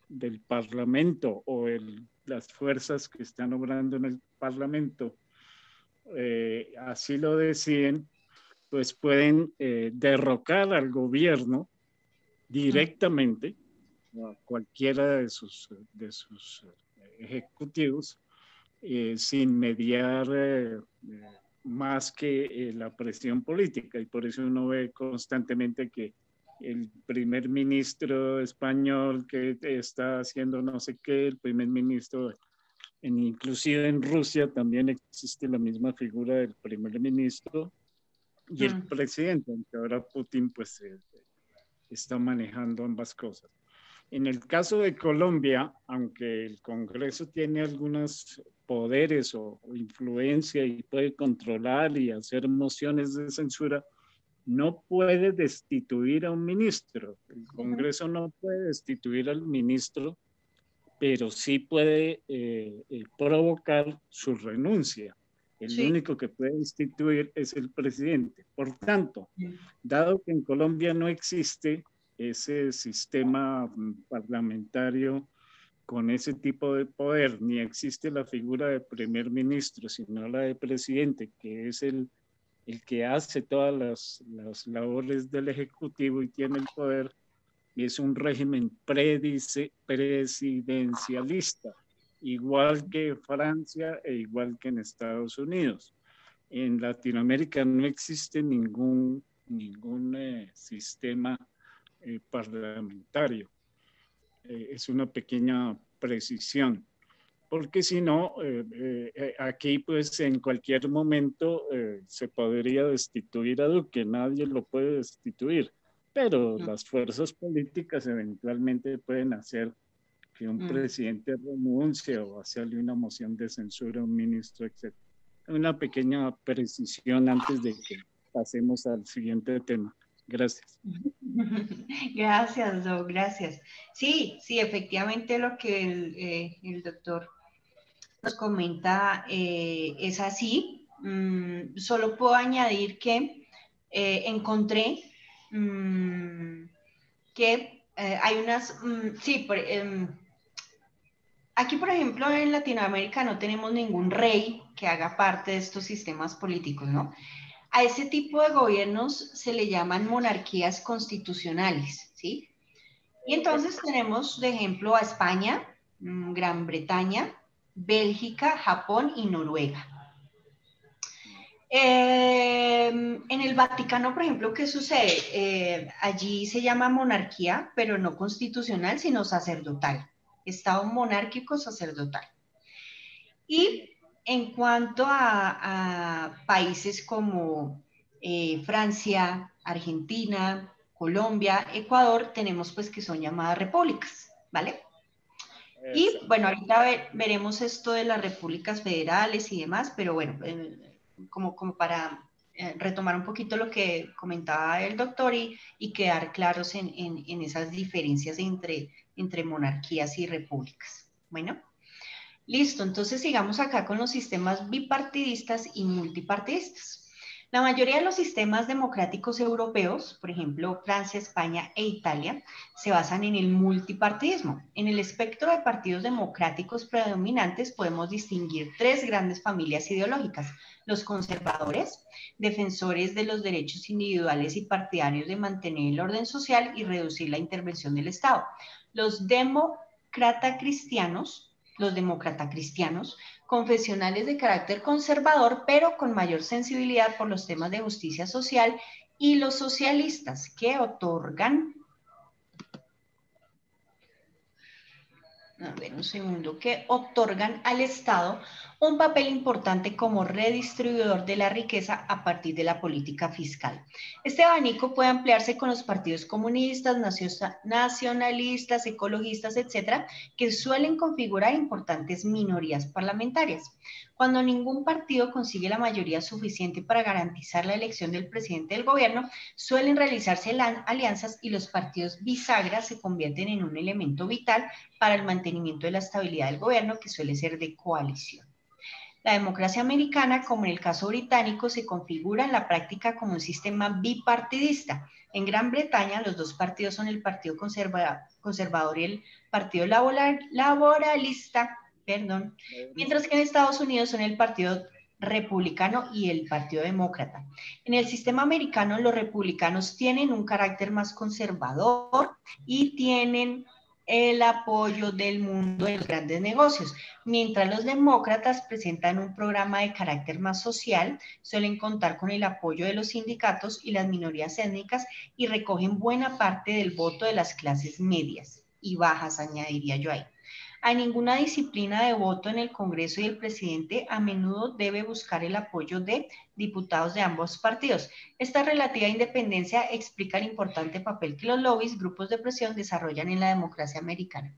del Parlamento o las fuerzas que están obrando en el Parlamento así lo deciden, pues pueden derrocar al gobierno directamente, a cualquiera de sus ejecutivos, sin mediar más que la presión política. Y por eso uno ve constantemente que el primer ministro español que está haciendo no sé qué, el primer ministro, inclusive en Rusia también existe la misma figura del primer ministro y el presidente, aunque ahora Putin pues está manejando ambas cosas. En el caso de Colombia, aunque el Congreso tiene algunos poderes o influencia y puede controlar y hacer mociones de censura, no puede destituir a un ministro. El Congreso no puede destituir al ministro, pero sí puede provocar su renuncia. El único que puede destituir es el presidente. Por tanto, dado que en Colombia no existe ese sistema parlamentario con ese tipo de poder, ni existe la figura de primer ministro, sino la de presidente, que es el que hace todas las labores del Ejecutivo y tiene el poder, y es un régimen presidencialista, igual que Francia e igual que en Estados Unidos. En Latinoamérica no existe ningún sistema parlamentario. Es una pequeña precisión, porque si no, aquí pues en cualquier momento se podría destituir a Duque, nadie lo puede destituir, pero las fuerzas políticas eventualmente pueden hacer que un presidente renuncie o hacerle una moción de censura a un ministro, etc. Una pequeña precisión antes de que pasemos al siguiente tema. Gracias. Gracias, Doc, gracias. Sí, efectivamente lo que el doctor nos comenta es así. Solo puedo añadir que encontré que hay unas... aquí, por ejemplo, en Latinoamérica no tenemos ningún rey que haga parte de estos sistemas políticos, ¿no? A ese tipo de gobiernos se le llaman monarquías constitucionales, ¿sí? Y entonces tenemos de ejemplo a España, Gran Bretaña, Bélgica, Japón y Noruega. En el Vaticano, por ejemplo, ¿qué sucede? Allí se llama monarquía, pero no constitucional, sino sacerdotal. Estado monárquico sacerdotal. Y en cuanto a países como Francia, Argentina, Colombia, Ecuador, tenemos pues que son llamadas repúblicas, ¿vale? Y bueno, ahorita veremos esto de las repúblicas federales y demás, pero bueno, como para retomar un poquito lo que comentaba el doctor y quedar claros en esas diferencias entre monarquías y repúblicas. Bueno, listo, entonces sigamos acá con los sistemas bipartidistas y multipartidistas. La mayoría de los sistemas democráticos europeos, por ejemplo, Francia, España e Italia, se basan en el multipartidismo. En el espectro de partidos democráticos predominantes podemos distinguir tres grandes familias ideológicas: los conservadores, defensores de los derechos individuales y partidarios de mantener el orden social y reducir la intervención del Estado; los demócrata cristianos, confesionales de carácter conservador, pero con mayor sensibilidad por los temas de justicia social; y los socialistas, que otorgan, que otorgan al Estado un papel importante como redistribuidor de la riqueza a partir de la política fiscal. Este abanico puede ampliarse con los partidos comunistas, nacionalistas, ecologistas, etcétera, que suelen configurar importantes minorías parlamentarias. Cuando ningún partido consigue la mayoría suficiente para garantizar la elección del presidente del gobierno, suelen realizarse alianzas y los partidos bisagras se convierten en un elemento vital para el mantenimiento de la estabilidad del gobierno, que suele ser de coalición. La democracia americana, como en el caso británico, se configura en la práctica como un sistema bipartidista. En Gran Bretaña, los dos partidos son el Partido Conservador y el Partido Laboralista, mientras que en Estados Unidos son el Partido Republicano y el Partido Demócrata. En el sistema americano, los republicanos tienen un carácter más conservador y tienen el apoyo del mundo de los grandes negocios, mientras los demócratas presentan un programa de carácter más social, suelen contar con el apoyo de los sindicatos y las minorías étnicas y recogen buena parte del voto de las clases medias y bajas, añadiría yo ahí. A ninguna disciplina de voto en el Congreso y el presidente a menudo debe buscar el apoyo de diputados de ambos partidos. Esta relativa independencia explica el importante papel que los lobbies, grupos de presión, desarrollan en la democracia americana.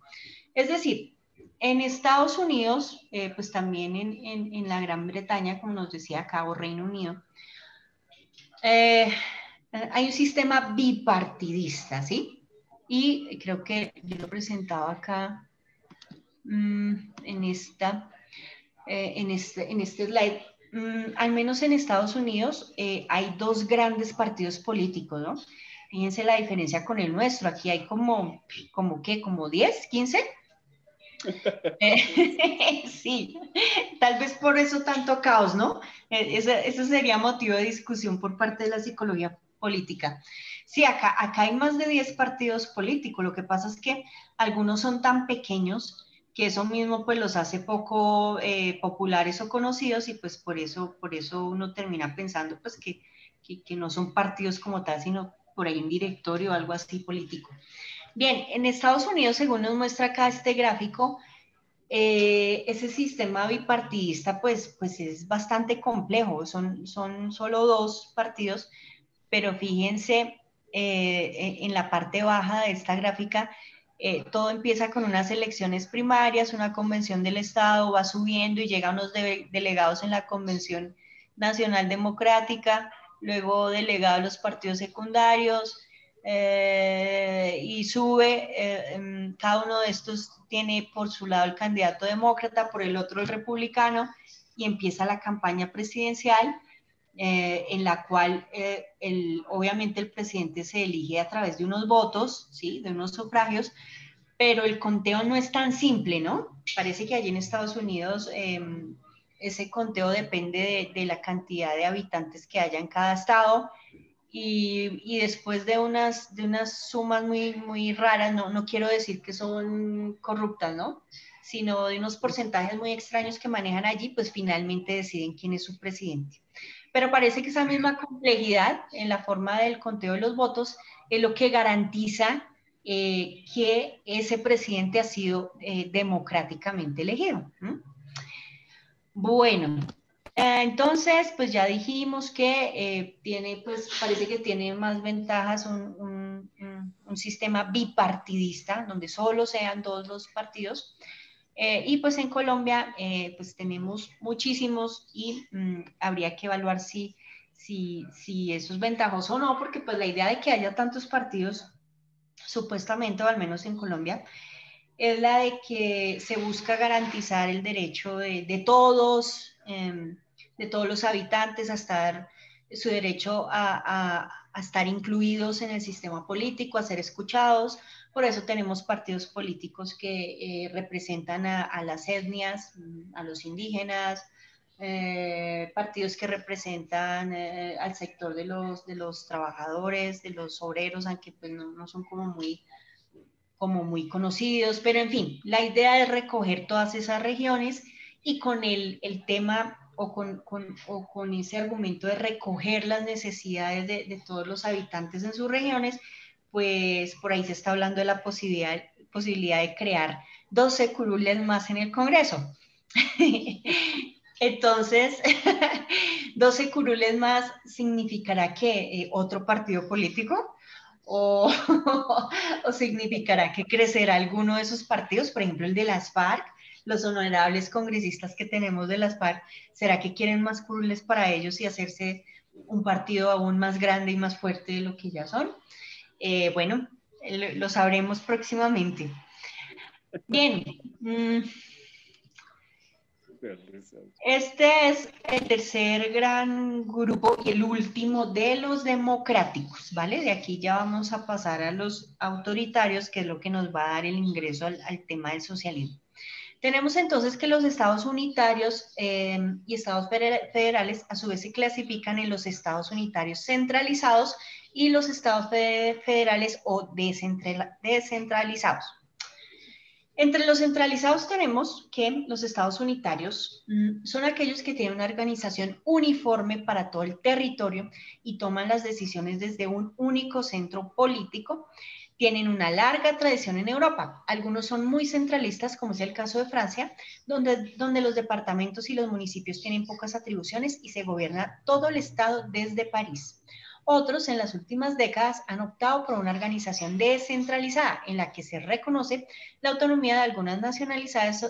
Es decir, en Estados Unidos, pues también en la Gran Bretaña, como nos decía acá, o Reino Unido, hay un sistema bipartidista, ¿sí? Y creo que yo lo presentaba acá en este slide. Al menos en Estados Unidos hay dos grandes partidos políticos, ¿no? Fíjense la diferencia con el nuestro. Aquí hay como ¿qué? ¿Como 10? ¿15? Sí, tal vez por eso tanto caos, ¿no? Eso sería motivo de discusión por parte de la psicología política. Sí, acá hay más de 10 partidos políticos. Lo que pasa es que algunos son tan pequeños que eso mismo pues los hace poco populares o conocidos, y pues por eso uno termina pensando pues que no son partidos como tal, sino por ahí un directorio o algo así político. Bien, en Estados Unidos, según nos muestra acá este gráfico, ese sistema bipartidista pues es bastante complejo. Son solo dos partidos, pero fíjense en la parte baja de esta gráfica, todo empieza con unas elecciones primarias, una convención del Estado, va subiendo y llega a unos delegados en la Convención Nacional Democrática, luego delegados a los partidos secundarios, y sube, cada uno de estos tiene por su lado el candidato demócrata, por el otro el republicano, y empieza la campaña presidencial, en la cual obviamente el presidente se elige a través de unos votos, ¿sí? De unos sufragios, pero el conteo no es tan simple, ¿no? Parece que allí en Estados Unidos ese conteo depende de la cantidad de habitantes que haya en cada estado, y después de unas sumas muy raras, no quiero decir que son corruptas, ¿no? Sino de unos porcentajes muy extraños que manejan allí, pues finalmente deciden quién es su presidente. Pero parece que esa misma complejidad en la forma del conteo de los votos es lo que garantiza que ese presidente ha sido democráticamente elegido. Bueno, entonces pues ya dijimos que parece que tiene más ventajas un sistema bipartidista, donde solo sean dos los partidos. Y pues en Colombia pues tenemos muchísimos, y habría que evaluar si eso es ventajoso o no, porque pues la idea de que haya tantos partidos, supuestamente, o al menos en Colombia, es la de que se busca garantizar el derecho de todos los habitantes a estar su derecho a estar incluidos en el sistema político, a ser escuchados. Por eso tenemos partidos políticos que representan a las etnias, a los indígenas, partidos que representan al sector de los trabajadores, de los obreros, aunque pues no son como muy conocidos, pero en fin, la idea es recoger todas esas regiones y con el tema o con ese argumento de recoger las necesidades de todos los habitantes en sus regiones, pues por ahí se está hablando de la posibilidad de crear 12 curules más en el Congreso. Entonces, 12 curules más significará que otro partido político o, o significará que crecerá alguno de esos partidos, por ejemplo el de las FARC, los honorables congresistas que tenemos de las FARC, ¿será que quieren más curules para ellos y hacerse un partido aún más grande y más fuerte de lo que ya son? Bueno, lo sabremos próximamente. Bien. Este es el tercer gran grupo y el último de los democráticos, ¿vale? De aquí ya vamos a pasar a los autoritarios, que es lo que nos va a dar el ingreso al tema del socialismo. Tenemos entonces que los estados unitarios y estados federales a su vez se clasifican en los estados unitarios centralizados y los estados federales o descentralizados. Entre los centralizados tenemos que los estados unitarios son aquellos que tienen una organización uniforme para todo el territorio y toman las decisiones desde un único centro político. Tienen una larga tradición en Europa. Algunos son muy centralistas, como es el caso de Francia, donde los departamentos y los municipios tienen pocas atribuciones y se gobierna todo el Estado desde París. Otros en las últimas décadas han optado por una organización descentralizada en la que se reconoce la autonomía de algunas nacionalidades,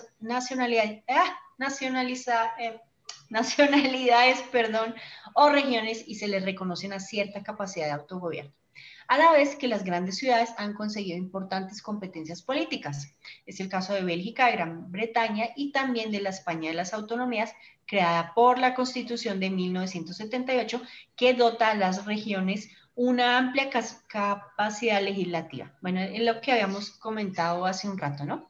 o regiones y se les reconoce una cierta capacidad de autogobierno. A la vez que las grandes ciudades han conseguido importantes competencias políticas. Es el caso de Bélgica, de Gran Bretaña y también de la España de las autonomías, creada por la Constitución de 1978, que dota a las regiones una amplia capacidad legislativa. Bueno, es lo que habíamos comentado hace un rato, ¿no?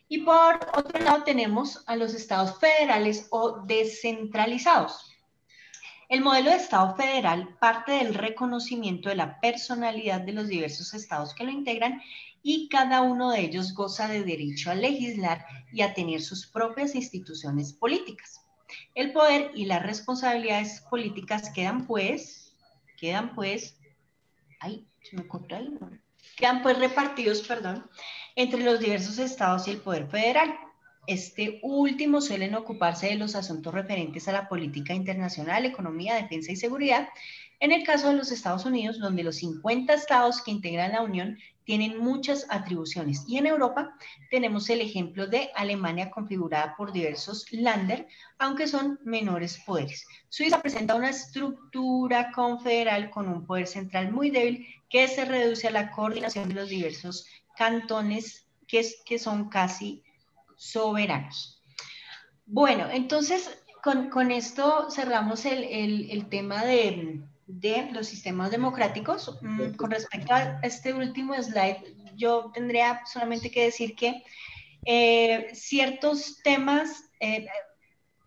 Y por otro lado tenemos a los estados federales o descentralizados. El modelo de Estado federal parte del reconocimiento de la personalidad de los diversos estados que lo integran y cada uno de ellos goza de derecho a legislar y a tener sus propias instituciones políticas. El poder y las responsabilidades políticas quedan pues repartidos, entre los diversos estados y el poder federal. Este último suelen ocuparse de los asuntos referentes a la política internacional, economía, defensa y seguridad. En el caso de los Estados Unidos, donde los 50 estados que integran la Unión tienen muchas atribuciones. Y en Europa tenemos el ejemplo de Alemania configurada por diversos Länder, aunque son menores poderes. Suiza presenta una estructura confederal con un poder central muy débil que se reduce a la coordinación de los diversos cantones que son casi soberanos. Bueno, entonces con esto cerramos el tema de los sistemas democráticos. Con respecto a este último slide, yo tendría solamente que decir que ciertos temas, en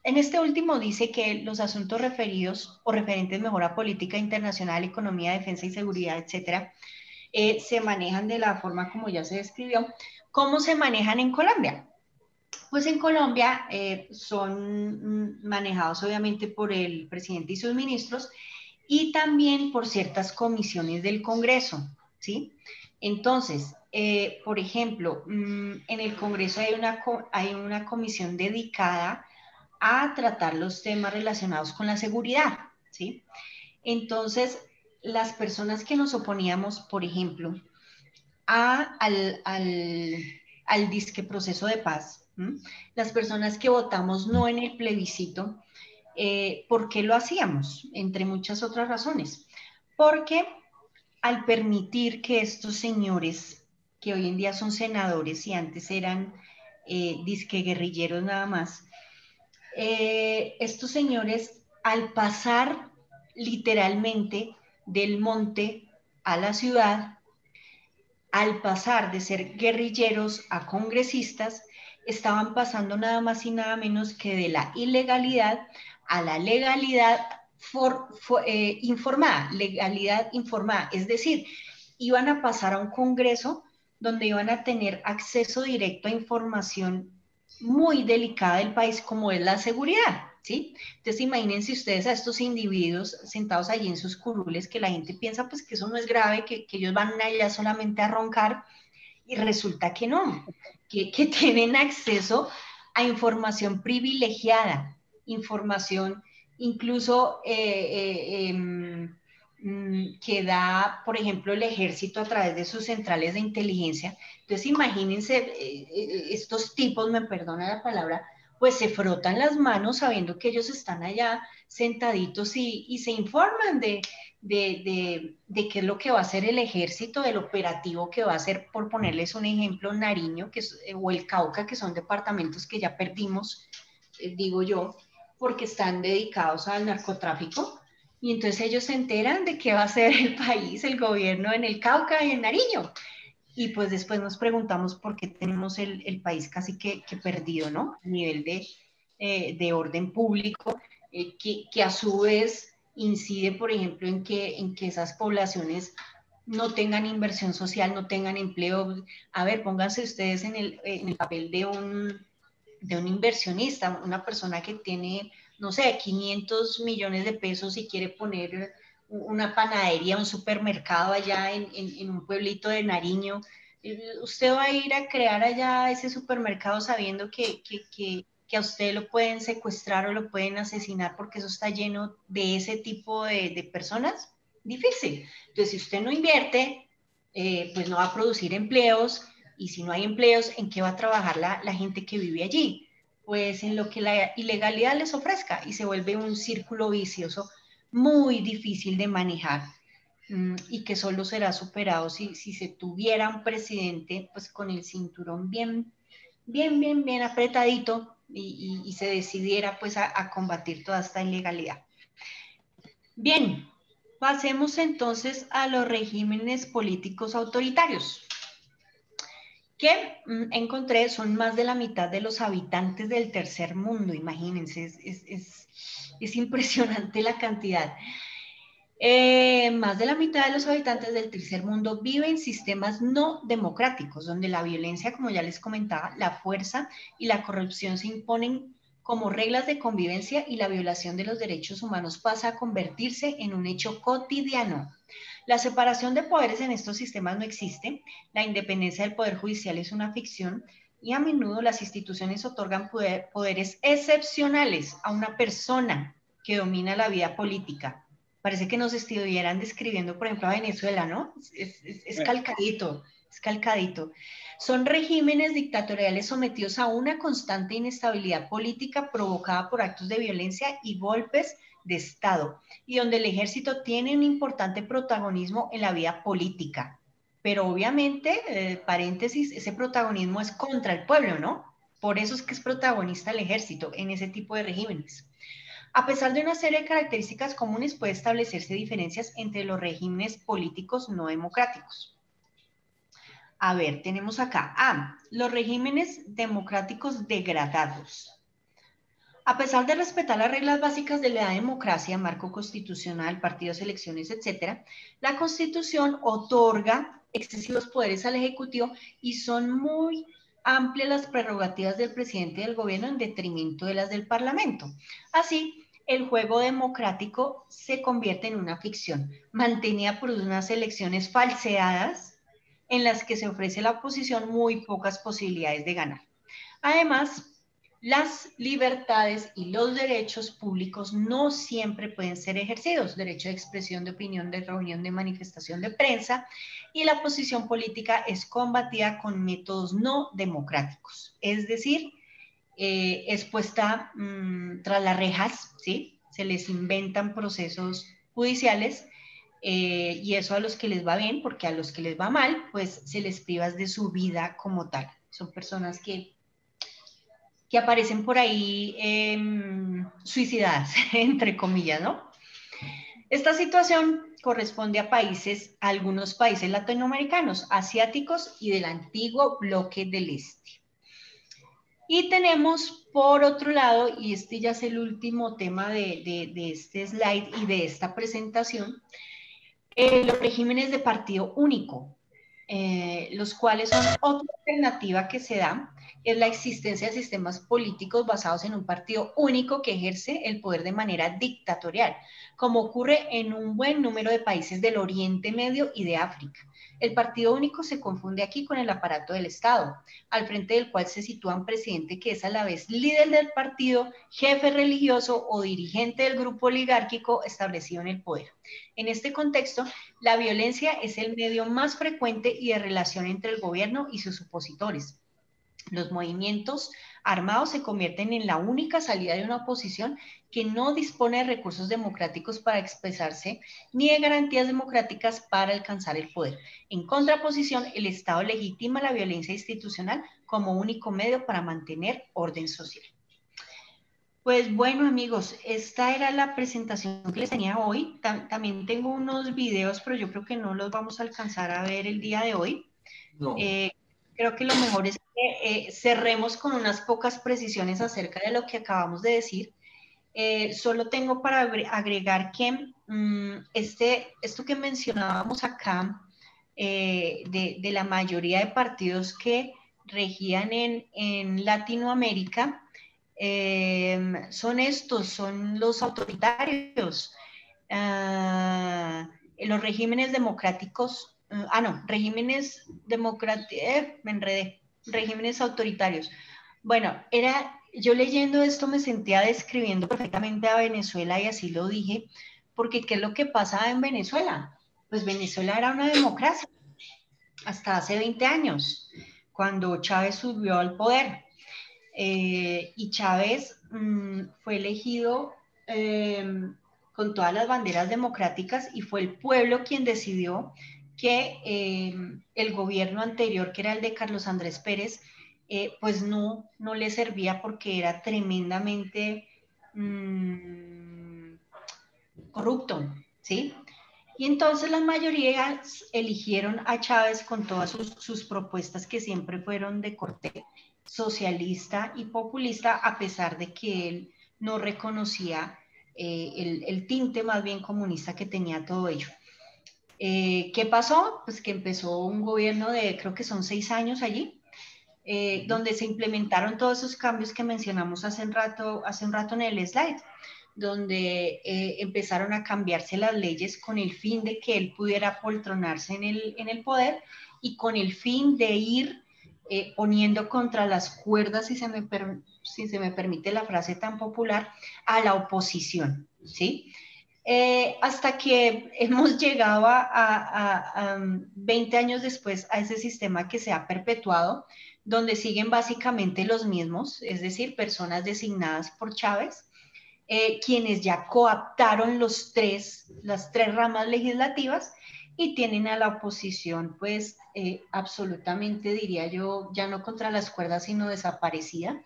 este último dice que los asuntos referidos o referentes mejor a política internacional, economía, defensa y seguridad, etcétera, se manejan de la forma como ya se describió. ¿Cómo se manejan en Colombia? Pues en Colombia son manejados obviamente por el presidente y sus ministros y también por ciertas comisiones del Congreso, ¿sí? Entonces, por ejemplo, en el Congreso hay una comisión dedicada a tratar los temas relacionados con la seguridad, ¿sí? Entonces, las personas que nos oponíamos, por ejemplo, al disque proceso de paz, las personas que votamos no en el plebiscito, ¿por qué lo hacíamos? Entre muchas otras razones. Porque al permitir que estos señores, que hoy en día son senadores y antes eran disque guerrilleros nada más, estos señores al pasar literalmente del monte a la ciudad, al pasar de ser guerrilleros a congresistas, estaban pasando nada más y nada menos que de la ilegalidad a la legalidad informada, legalidad informada. Es decir, iban a pasar a un congreso donde iban a tener acceso directo a información muy delicada del país, como es la seguridad, ¿sí? Entonces imagínense ustedes a estos individuos sentados allí en sus curules, que la gente piensa pues que eso no es grave, que ellos van allá solamente a roncar, y resulta que no, que tienen acceso a información privilegiada, información incluso que da, por ejemplo, el ejército a través de sus centrales de inteligencia. Entonces, imagínense, estos tipos, me perdona la palabra, pues se frotan las manos sabiendo que ellos están allá sentaditos y se informan de qué es lo que va a hacer el ejército, del operativo que va a hacer, por ponerles un ejemplo, Nariño o el Cauca, que son departamentos que ya perdimos, digo yo, porque están dedicados al narcotráfico. Y entonces ellos se enteran de qué va a hacer el país, el gobierno en el Cauca y en Nariño. Y pues después nos preguntamos por qué tenemos el país casi que perdido, ¿no? A nivel de orden público, que a su vez incide, por ejemplo, en que esas poblaciones no tengan inversión social, no tengan empleo. A ver, pónganse ustedes en el papel de un inversionista, una persona que tiene, no sé, 500 millones de pesos y quiere poner una panadería, un supermercado allá en un pueblito de Nariño. Usted va a ir a crear allá ese supermercado sabiendo que a usted lo pueden secuestrar o lo pueden asesinar porque eso está lleno de ese tipo de personas. Difícil. Entonces, si usted no invierte, pues no va a producir empleos, y si no hay empleos, ¿en qué va a trabajar la gente que vive allí? Pues en lo que la ilegalidad les ofrezca, y se vuelve un círculo vicioso muy difícil de manejar, y que solo será superado si se tuviera un presidente pues con el cinturón bien apretadito y se decidiera pues a combatir toda esta ilegalidad. Bien, pasemos entonces a los regímenes políticos autoritarios, que encontré son más de la mitad de los habitantes del tercer mundo. Imagínense, es impresionante la cantidad. Más de la mitad de los habitantes del tercer mundo viven en sistemas no democráticos, donde la violencia, como ya les comentaba, la fuerza y la corrupción se imponen como reglas de convivencia, y la violación de los derechos humanos pasa a convertirse en un hecho cotidiano. La separación de poderes en estos sistemas no existe, la independencia del poder judicial es una ficción, y a menudo las instituciones otorgan poderes excepcionales a una persona que domina la vida política. Parece que nos estuvieran describiendo, por ejemplo, a Venezuela, ¿no? Es calcadito, es calcadito. Son regímenes dictatoriales sometidos a una constante inestabilidad política provocada por actos de violencia y golpes de Estado, y donde el ejército tiene un importante protagonismo en la vida política. Pero obviamente, paréntesis, ese protagonismo es contra el pueblo, ¿no? Por eso es que es protagonista el ejército en ese tipo de regímenes. A pesar de una serie de características comunes, puede establecerse diferencias entre los regímenes políticos no democráticos. A ver, tenemos acá, los regímenes democráticos degradados. A pesar de respetar las reglas básicas de la democracia, marco constitucional, partidos, elecciones, etc., la Constitución otorga excesivos poderes al Ejecutivo y son muy amplias las prerrogativas del presidente y del gobierno en detrimento de las del Parlamento. Así, el juego democrático se convierte en una ficción, mantenida por unas elecciones falseadas en las que se ofrece a la oposición muy pocas posibilidades de ganar. Además, las libertades y los derechos públicos no siempre pueden ser ejercidos. Derecho de expresión, de opinión, de reunión, de manifestación, de prensa, y la oposición política es combatida con métodos no democráticos. Es decir, es puesta tras las rejas, ¿sí? Se les inventan procesos judiciales, y eso a los que les va bien, porque a los que les va mal, pues se les priva de su vida como tal. Son personas que aparecen por ahí suicidadas, entre comillas, ¿no? Esta situación corresponde a algunos países latinoamericanos, asiáticos y del antiguo bloque del Este. Y tenemos por otro lado, y este ya es el último tema de este slide y de esta presentación, los regímenes de partido único, los cuales son otra alternativa que se da, es la existencia de sistemas políticos basados en un partido único que ejerce el poder de manera dictatorial, como ocurre en un buen número de países del Oriente Medio y de África. El partido único se confunde aquí con el aparato del Estado, al frente del cual se sitúa un presidente que es a la vez líder del partido, jefe religioso o dirigente del grupo oligárquico establecido en el poder. En este contexto, la violencia es el medio más frecuente y de relación entre el gobierno y sus opositores. Los movimientos armados se convierten en la única salida de una oposición que no dispone de recursos democráticos para expresarse ni de garantías democráticas para alcanzar el poder. En contraposición, el Estado legitima la violencia institucional como único medio para mantener orden social. Pues bueno, amigos, esta era la presentación que les tenía hoy. También tengo unos videos, pero yo creo que no los vamos a alcanzar a ver el día de hoy. No. Creo que lo mejor es que cerremos con unas pocas precisiones acerca de lo que acabamos de decir. Solo tengo para agregar que esto que mencionábamos acá, de la mayoría de partidos que regían en Latinoamérica, son los autoritarios, los regímenes democráticos, regímenes me enredé, regímenes autoritarios. Bueno, yo leyendo esto me sentía describiendo perfectamente a Venezuela y así lo dije, porque ¿qué es lo que pasaba en Venezuela? Pues Venezuela era una democracia hasta hace 20 años, cuando Chávez subió al poder. Y Chávez fue elegido con todas las banderas democráticas y fue el pueblo quien decidió que el gobierno anterior, que era el de Carlos Andrés Pérez, pues no le servía porque era tremendamente corrupto, ¿sí? Y entonces las mayorías eligieron a Chávez con todas sus propuestas que siempre fueron de corte socialista y populista, a pesar de que él no reconocía el tinte más bien comunista que tenía todo ello. ¿Qué pasó? Pues que empezó un gobierno de, creo que son 6 años allí, donde se implementaron todos esos cambios que mencionamos hace un rato en el slide, donde empezaron a cambiarse las leyes con el fin de que él pudiera poltronarse en el poder y con el fin de ir poniendo contra las cuerdas, si se me permite la frase tan popular, a la oposición, ¿sí? Hasta que hemos llegado a 20 años después a ese sistema que se ha perpetuado, donde siguen básicamente los mismos, es decir, personas designadas por Chávez, quienes ya coaptaron las tres ramas legislativas y tienen a la oposición, pues, absolutamente, diría yo, ya no contra las cuerdas, sino desaparecida.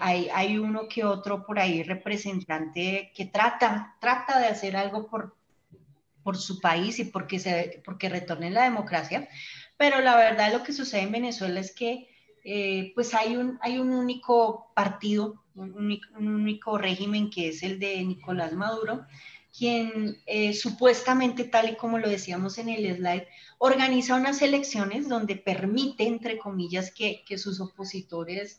Hay uno que otro por ahí representante que trata de hacer algo por su país y porque retorne la democracia, pero la verdad lo que sucede en Venezuela es que pues hay un único partido, un único régimen, que es el de Nicolás Maduro, quien supuestamente, tal y como lo decíamos en el slide, organiza unas elecciones donde permite, entre comillas, que sus opositores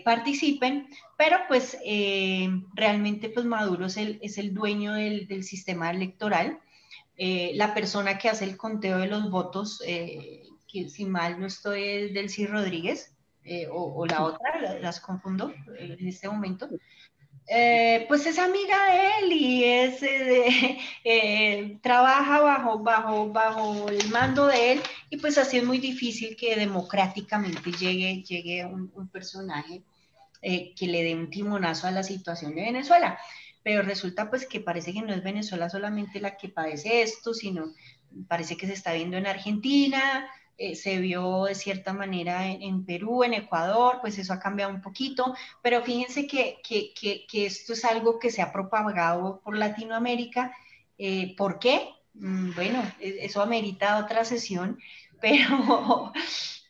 participen, pero pues realmente pues Maduro es el dueño del sistema electoral. La persona que hace el conteo de los votos, que si mal no estoy, es Delcy Rodríguez, o la otra, las confundo en este momento, pues es amiga de él y trabaja bajo el mando de él, y pues así es muy difícil que democráticamente llegue un personaje que le dé un timonazo a la situación de Venezuela. Pero resulta pues que parece que no es Venezuela solamente la que padece esto, sino parece que se está viendo en Argentina, se vio de cierta manera en Perú, en Ecuador, pues eso ha cambiado un poquito, pero fíjense que esto es algo que se ha propagado por Latinoamérica ¿Por qué? Bueno, eso amerita otra sesión, pero,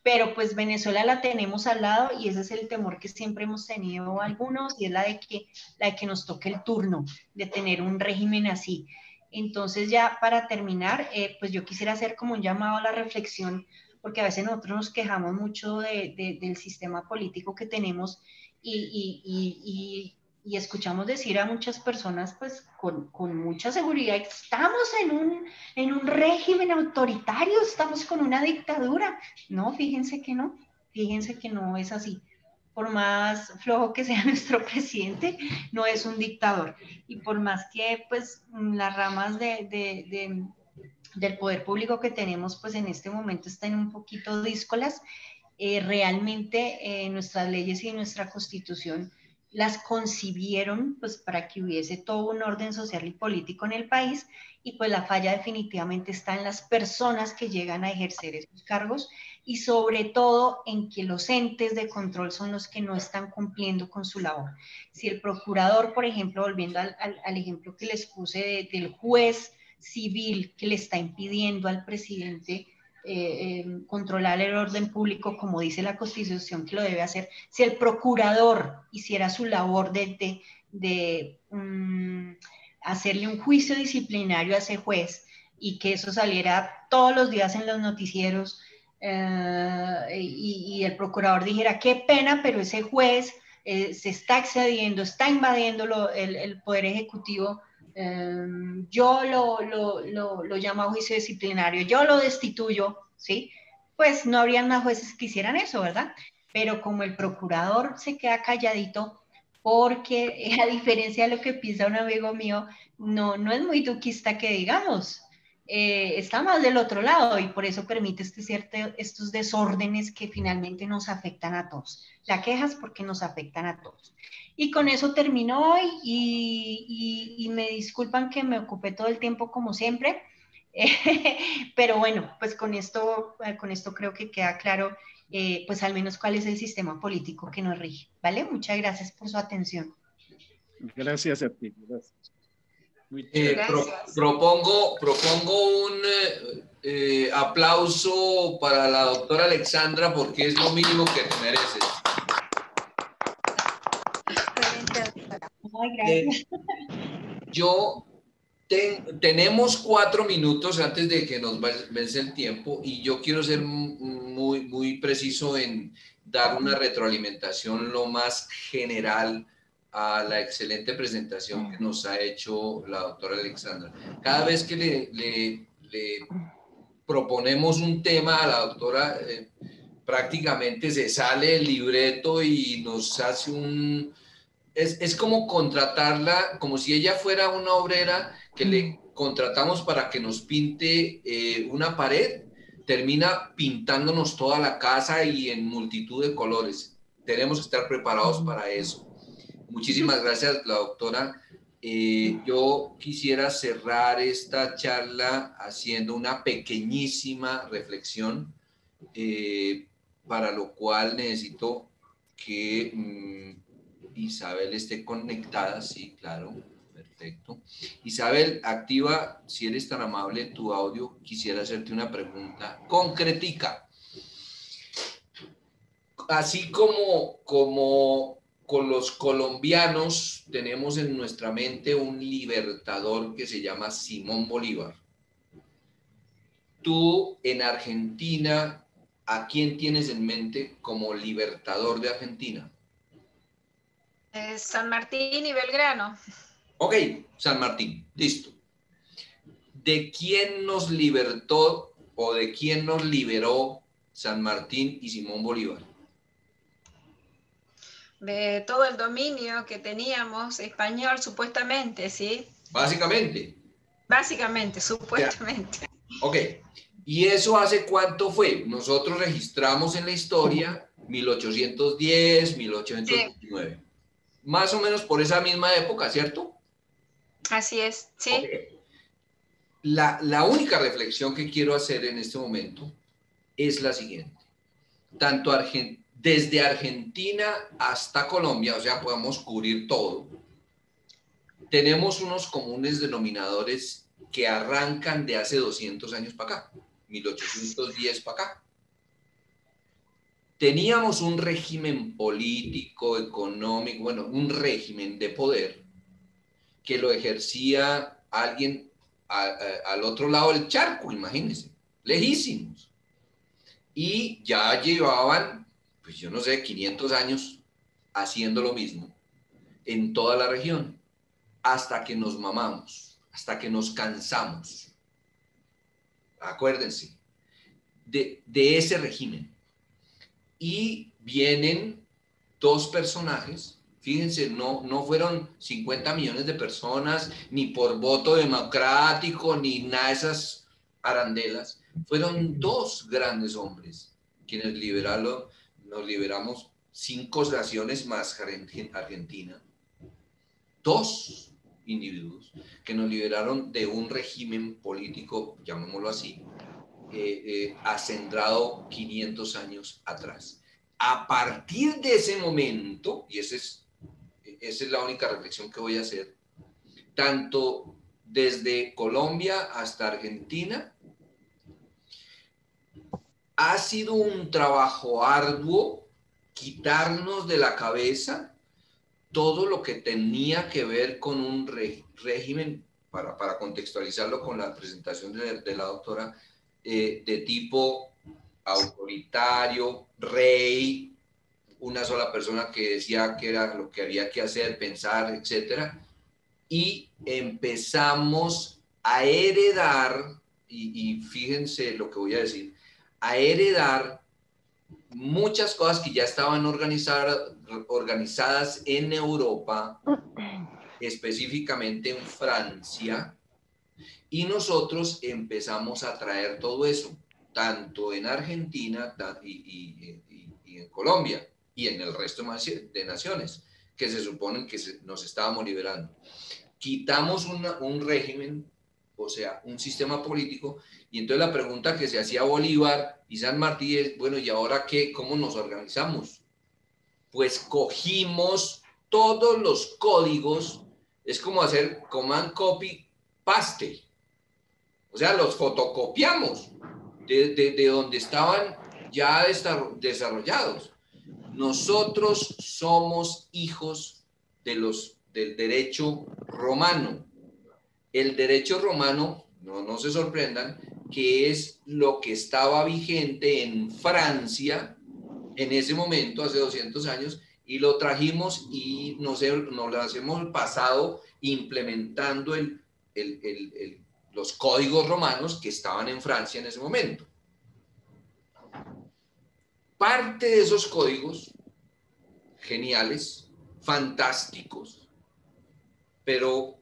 pero pues Venezuela la tenemos al lado y ese es el temor que siempre hemos tenido algunos y es la de que nos toque el turno de tener un régimen así. Entonces ya para terminar, pues yo quisiera hacer como un llamado a la reflexión, porque a veces nosotros nos quejamos mucho del sistema político que tenemos y escuchamos decir a muchas personas, pues con mucha seguridad, estamos en un régimen autoritario, estamos con una dictadura. No, fíjense que no es así. Por más flojo que sea nuestro presidente, no es un dictador. Y por más que pues las ramas del poder público que tenemos, pues en este momento están un poquito díscolas, realmente nuestras leyes y nuestra constitución las concibieron pues para que hubiese todo un orden social y político en el país y pues la falla definitivamente está en las personas que llegan a ejercer esos cargos y sobre todo en que los entes de control son los que no están cumpliendo con su labor. Si el procurador, por ejemplo, volviendo al ejemplo que les puse del juez civil que le está impidiendo al presidente controlar el orden público como dice la Constitución que lo debe hacer, si el procurador hiciera su labor de hacerle un juicio disciplinario a ese juez y que eso saliera todos los días en los noticieros y el procurador dijera qué pena, pero ese juez se está excediendo, está invadiendo el poder ejecutivo, yo lo llamo a juicio disciplinario, yo lo destituyo, ¿sí? Pues no habrían más jueces que hicieran eso, ¿verdad? Pero como el procurador se queda calladito, porque a diferencia de lo que piensa un amigo mío, no es muy duquista que digamos, está más del otro lado y por eso permite estos desórdenes que finalmente nos afectan a todos. La queja es porque nos afectan a todos. Y con eso termino hoy y me disculpan que me ocupé todo el tiempo como siempre, pero bueno, pues con esto creo que queda claro, pues al menos cuál es el sistema político que nos rige, ¿vale? Muchas gracias por su atención. Gracias a ti. Gracias. Propongo un aplauso para la doctora Alexandra porque es lo mínimo que te mereces. Ay, gracias. Tenemos 4 minutos antes de que nos vence el tiempo y yo quiero ser muy preciso en dar una retroalimentación lo más general a la excelente presentación que nos ha hecho la doctora Alexandra. Cada vez que le proponemos un tema a la doctora, prácticamente se sale el libreto y nos hace es como contratarla, como si ella fuera una obrera que le contratamos para que nos pinte una pared, termina pintándonos toda la casa y en multitud de colores. Tenemos que estar preparados para eso. Muchísimas gracias, la doctora. Yo quisiera cerrar esta charla haciendo una pequeñísima reflexión, para lo cual necesito que Isabel esté conectada. Sí, claro, perfecto. Isabel, activa, si eres tan amable, tu audio. Quisiera hacerte una pregunta concretica. Así como con los colombianos tenemos en nuestra mente un libertador que se llama Simón Bolívar. Tú en Argentina, ¿a quién tienes en mente como libertador de Argentina? San Martín y Belgrano. Ok, San Martín, listo. ¿De quién nos libertó o de quién nos liberó San Martín y Simón Bolívar? De todo el dominio que teníamos español, supuestamente, ¿sí? Básicamente. Básicamente, supuestamente. Ya. Ok, ¿y eso hace cuánto fue? Nosotros registramos en la historia 1810, 1829. Sí. Más o menos por esa misma época, ¿cierto? Así es, sí. Okay. La única reflexión que quiero hacer en este momento es la siguiente. Tanto desde Argentina hasta Colombia, o sea, podemos cubrir todo, tenemos unos comunes denominadores que arrancan de hace 200 años para acá, 1810 para acá. Teníamos un régimen político, económico, bueno, un régimen de poder que lo ejercía alguien al otro lado del charco, imagínense, lejísimos. Y ya llevaban, pues yo no sé, 500 años haciendo lo mismo en toda la región, hasta que nos mamamos, hasta que nos cansamos. Acuérdense de ese régimen. Y vienen dos personajes, fíjense, no fueron 50 millones de personas, ni por voto democrático, ni nada de esas arandelas, fueron dos grandes hombres quienes nos liberamos 5 naciones más Argentina, dos individuos que nos liberaron de un régimen político, llamémoslo así, acendrado 500 años atrás. A partir de ese momento, y esa es la única reflexión que voy a hacer, tanto desde Colombia hasta Argentina, ha sido un trabajo arduo quitarnos de la cabeza todo lo que tenía que ver con un régimen, para contextualizarlo con la presentación de la doctora, de tipo autoritario, rey, una sola persona que decía que era lo que había que hacer, pensar, etcétera, y empezamos a heredar, y fíjense lo que voy a decir, a heredar muchas cosas que ya estaban organizadas en Europa, específicamente en Francia, y nosotros empezamos a traer todo eso, tanto en Argentina y en Colombia, y en el resto de naciones, que se suponen que nos estábamos liberando. Quitamos un régimen, o sea, un sistema político, y entonces la pregunta que se hacía Bolívar y San Martín es, bueno, ¿y ahora qué? ¿Cómo nos organizamos? Pues cogimos todos los códigos, es como hacer command copy paste, o sea, los fotocopiamos de donde estaban ya desarrollados. Nosotros somos hijos del derecho romano. El derecho romano, no se sorprendan, que es lo que estaba vigente en Francia en ese momento, hace 200 años, y lo trajimos y nos las hemos pasado implementando los códigos romanos que estaban en Francia en ese momento. Parte de esos códigos, geniales, fantásticos, pero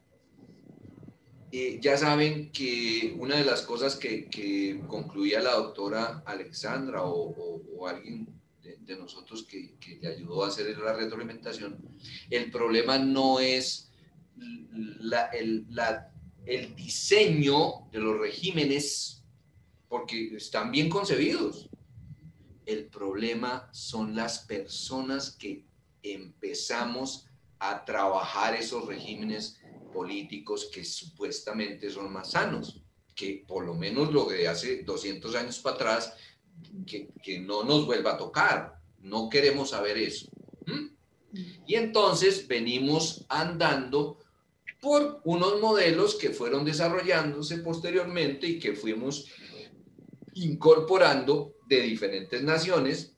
ya saben que una de las cosas que concluía la doctora Alexandra o alguien de nosotros que le ayudó a hacer la retroalimentación, el problema no es el diseño de los regímenes, porque están bien concebidos. El problema son las personas que empezamos a trabajar esos regímenes políticos que supuestamente son más sanos, que por lo menos lo de hace 200 años para atrás, que no nos vuelva a tocar. No queremos saber eso. Y entonces venimos andando por unos modelos que fueron desarrollándose posteriormente y que fuimos incorporando de diferentes naciones,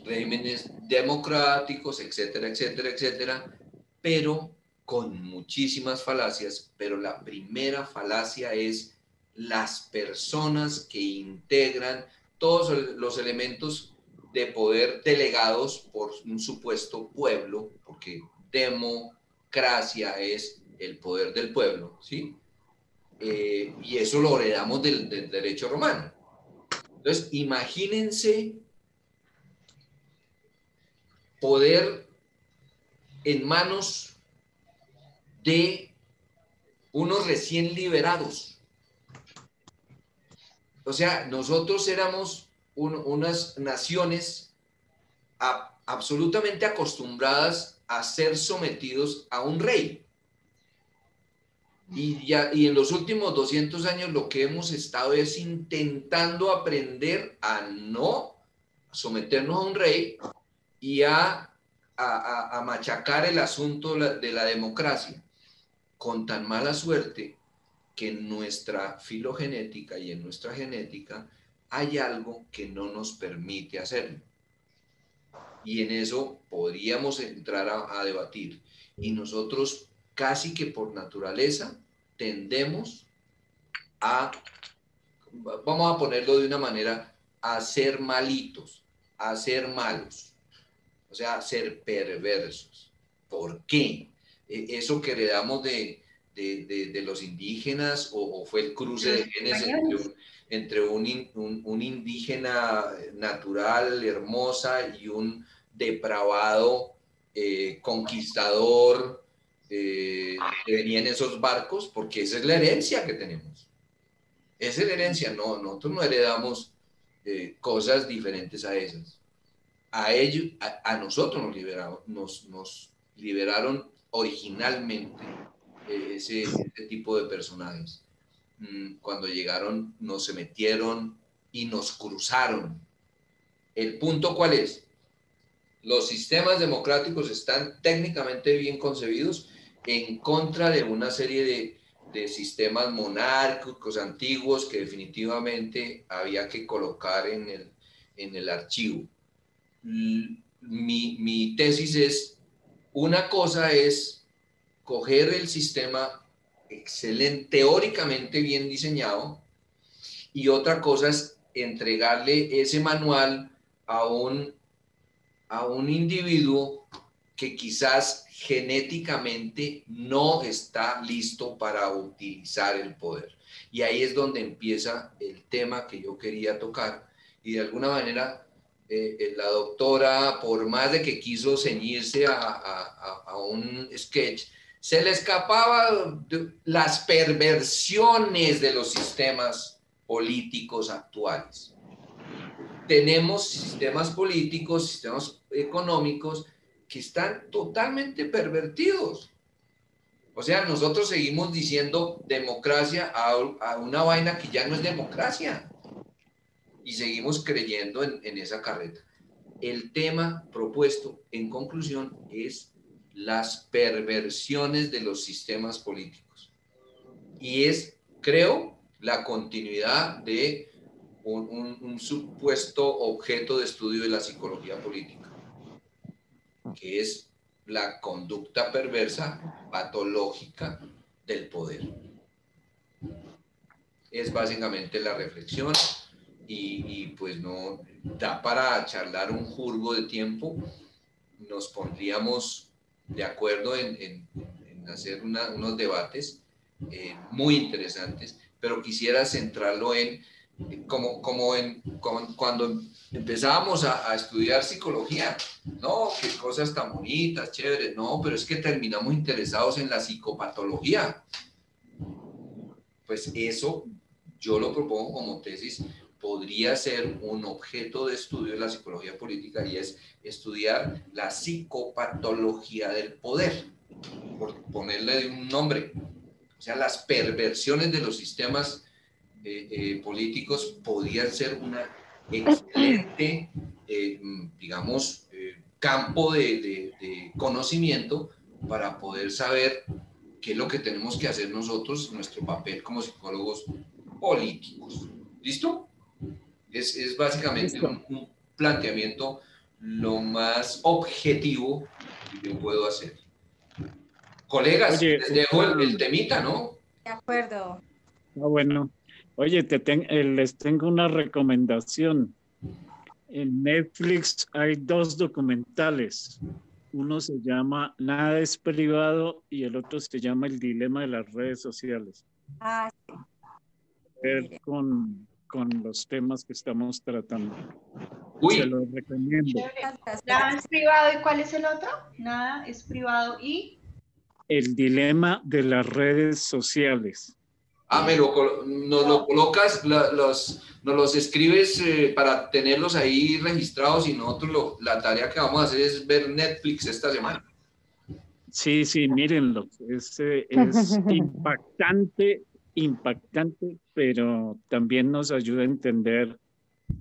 regímenes democráticos, etcétera, etcétera, etcétera, pero con muchísimas falacias. Pero la primera falacia es las personas que integran todos los elementos de poder delegados por un supuesto pueblo, porque democracia es el poder del pueblo, ¿sí? Y eso lo heredamos del derecho romano. Entonces, imagínense poder en manos de unos recién liberados. O sea, nosotros éramos unas naciones absolutamente acostumbradas a ser sometidos a un rey. Y en los últimos 200 años lo que hemos estado es intentando aprender a no someternos a un rey y a machacar el asunto de la democracia, con tan mala suerte que en nuestra filogenética y en nuestra genética hay algo que no nos permite hacerlo. Y en eso podríamos entrar a debatir. Y nosotros casi que por naturaleza tendemos a, vamos a ponerlo de una manera, a ser malitos, a ser malos, o sea, a ser perversos. ¿Por qué? Eso que heredamos de los indígenas o fue el cruce de genes entre un indígena natural, hermosa, y un depravado conquistador que venía en esos barcos, porque esa es la herencia que tenemos. Esa es la herencia, no, nosotros no heredamos cosas diferentes a esas. A ellos, a nosotros nos liberaron originalmente ese tipo de personajes. Cuando llegaron, nos se metieron y nos cruzaron. ¿El punto cuál es? Los sistemas democráticos están técnicamente bien concebidos en contra de una serie de sistemas monárquicos antiguos que definitivamente había que colocar en el archivo. Mi tesis es, una cosa es coger el sistema excelente, teóricamente bien diseñado, y otra cosa es entregarle ese manual a un individuo que quizás genéticamente no está listo para utilizar el poder. Y ahí es donde empieza el tema que yo quería tocar, y de alguna manera la doctora, por más de que quiso ceñirse a un sketch, se le escapaba las perversiones de los sistemas políticos actuales. Tenemos sistemas políticos, sistemas económicos que están totalmente pervertidos. O sea, nosotros seguimos diciendo democracia a una vaina que ya no es democracia. Y seguimos creyendo en esa carreta. El tema propuesto, en conclusión, es las perversiones de los sistemas políticos. Y es, creo, la continuidad de un supuesto objeto de estudio de la psicología política, que es la conducta perversa, patológica del poder. Es básicamente la reflexión. Y pues no da para charlar un jurgo de tiempo. Nos pondríamos de acuerdo en hacer unos debates muy interesantes, pero quisiera centrarlo en cuando empezábamos a estudiar psicología. No, qué cosas tan bonitas, chéveres. No, pero es que terminamos interesados en la psicopatología. Pues eso yo lo propongo como tesis. Podría ser un objeto de estudio de la psicología política, y es estudiar la psicopatología del poder, por ponerle un nombre. O sea, las perversiones de los sistemas políticos podrían ser una excelente, digamos, campo de conocimiento para poder saber qué es lo que tenemos que hacer nosotros, nuestro papel como psicólogos políticos. ¿Listo? Es básicamente un planteamiento lo más objetivo que yo puedo hacer. Colegas, Oye, les dejo el temita, ¿no? De acuerdo. Bueno. Oye, les tengo una recomendación. En Netflix hay 2 documentales. Uno se llama Nada es privado y el otro se llama El dilema de las redes sociales. Ah, sí. Ver con los temas que estamos tratando. Uy. Se los recomiendo. Nada es privado, ¿y cuál es el otro? Nada es privado y... El dilema de las redes sociales. Nos lo colocas, nos los escribes para tenerlos ahí registrados, y nosotros la tarea que vamos a hacer es ver Netflix esta semana. Sí, sí, mírenlo. Es impactante, pero también nos ayuda a entender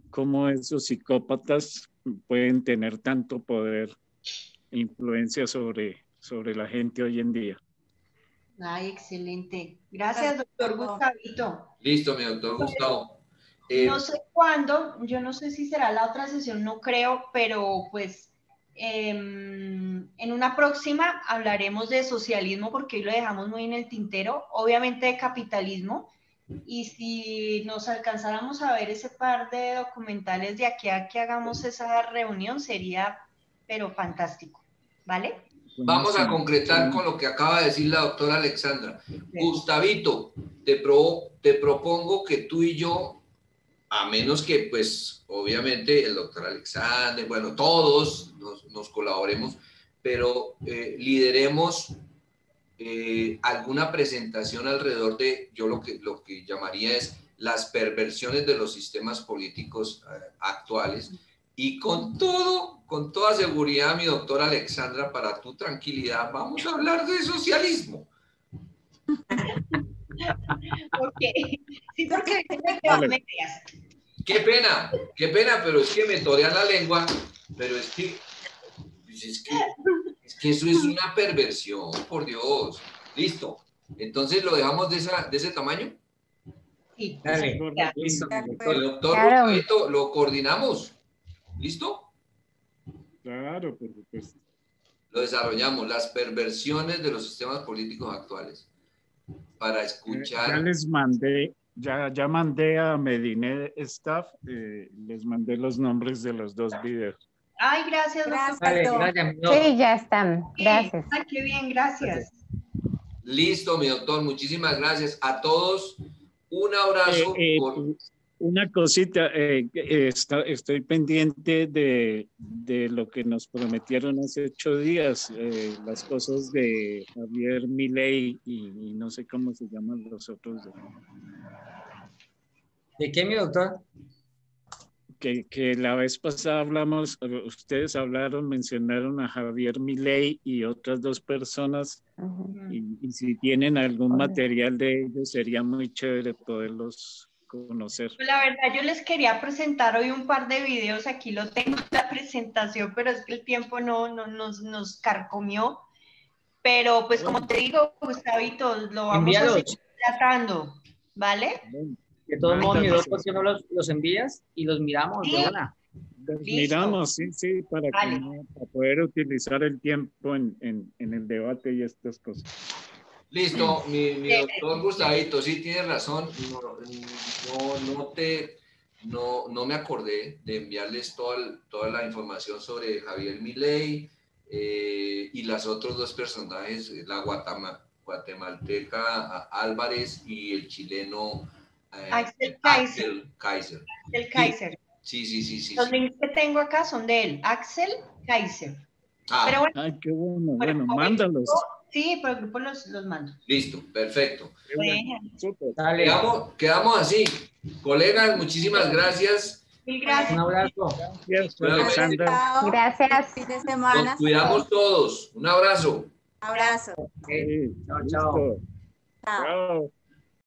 cómo esos psicópatas pueden tener tanto poder e influencia sobre la gente hoy en día. Ay, excelente. Gracias, doctor Gustavito. Listo, mi doctor Gustavo. No sé cuándo, yo no sé si será la otra sesión, no creo, pero pues en una próxima hablaremos de socialismo porque hoy lo dejamos muy en el tintero, obviamente de capitalismo, y si nos alcanzáramos a ver ese par de documentales de aquí a que hagamos esa reunión sería, pero fantástico, ¿vale? Vamos a concretar con lo que acaba de decir la doctora Alexandra. Gustavito, te propongo que tú y yo, a menos que, pues, obviamente el doctor Alexander, bueno, todos nos colaboremos, pero lideremos alguna presentación alrededor de, yo lo que llamaría es las perversiones de los sistemas políticos actuales. Y con toda seguridad, mi doctora Alexandra, para tu tranquilidad, vamos a hablar de socialismo. Ok, sí, porque me quedan medias. Qué pena, pero es que me torean la lengua, pero es que eso es una perversión, por Dios. Listo. Entonces, ¿lo dejamos de ese tamaño? Sí, dale. Listo. El doctor Gustavito, lo coordinamos. ¿Listo? Claro, por supuesto. Lo desarrollamos, las perversiones de los sistemas políticos actuales. Para escuchar. Ya les mandé, ya mandé a Medinet Staff, les mandé los nombres de los 2 videos. Ay, gracias, doctor. Vale, gracias, Sí, ya están. Gracias. Ay, qué bien, gracias. Listo, mi doctor, muchísimas gracias a todos. Un abrazo. Una cosita, estoy pendiente de lo que nos prometieron hace 8 días, las cosas de Javier Milei y no sé cómo se llaman los otros. ¿De qué, mi doctor? Que la vez pasada hablamos, ustedes mencionaron a Javier Milei y otras 2 personas, y si tienen algún material de ellos, sería muy chévere poderlos conocer. La verdad, yo les quería presentar hoy un par de videos, aquí lo tengo en la presentación, pero es que el tiempo nos carcomió, pero pues como te digo, Gustavito, lo vamos a seguir tratando, ¿vale? De todos modos, mi doctor, ¿por qué no los envías y los miramos de una? Los miramos, sí, para poder utilizar el tiempo en el debate y estas cosas. Listo, mi doctor Gustavito, sí tienes razón, no me acordé de enviarles toda la información sobre Javier Milei y las otros 2 personajes, la guatemalteca Álvarez y el chileno Axel Kaiser. Sí. Los links que tengo acá son de él, Axel Kaiser. Pero bueno, ay, qué bueno, mándalos. Sí, por el grupo los mando. Listo, perfecto. Dale. Quedamos así. Colegas, muchísimas gracias. Mil gracias. Un abrazo. Gracias, Alexandra. Gracias. Fin de semana. Nos cuidamos todos. Un abrazo. Abrazo. Chao. Chao.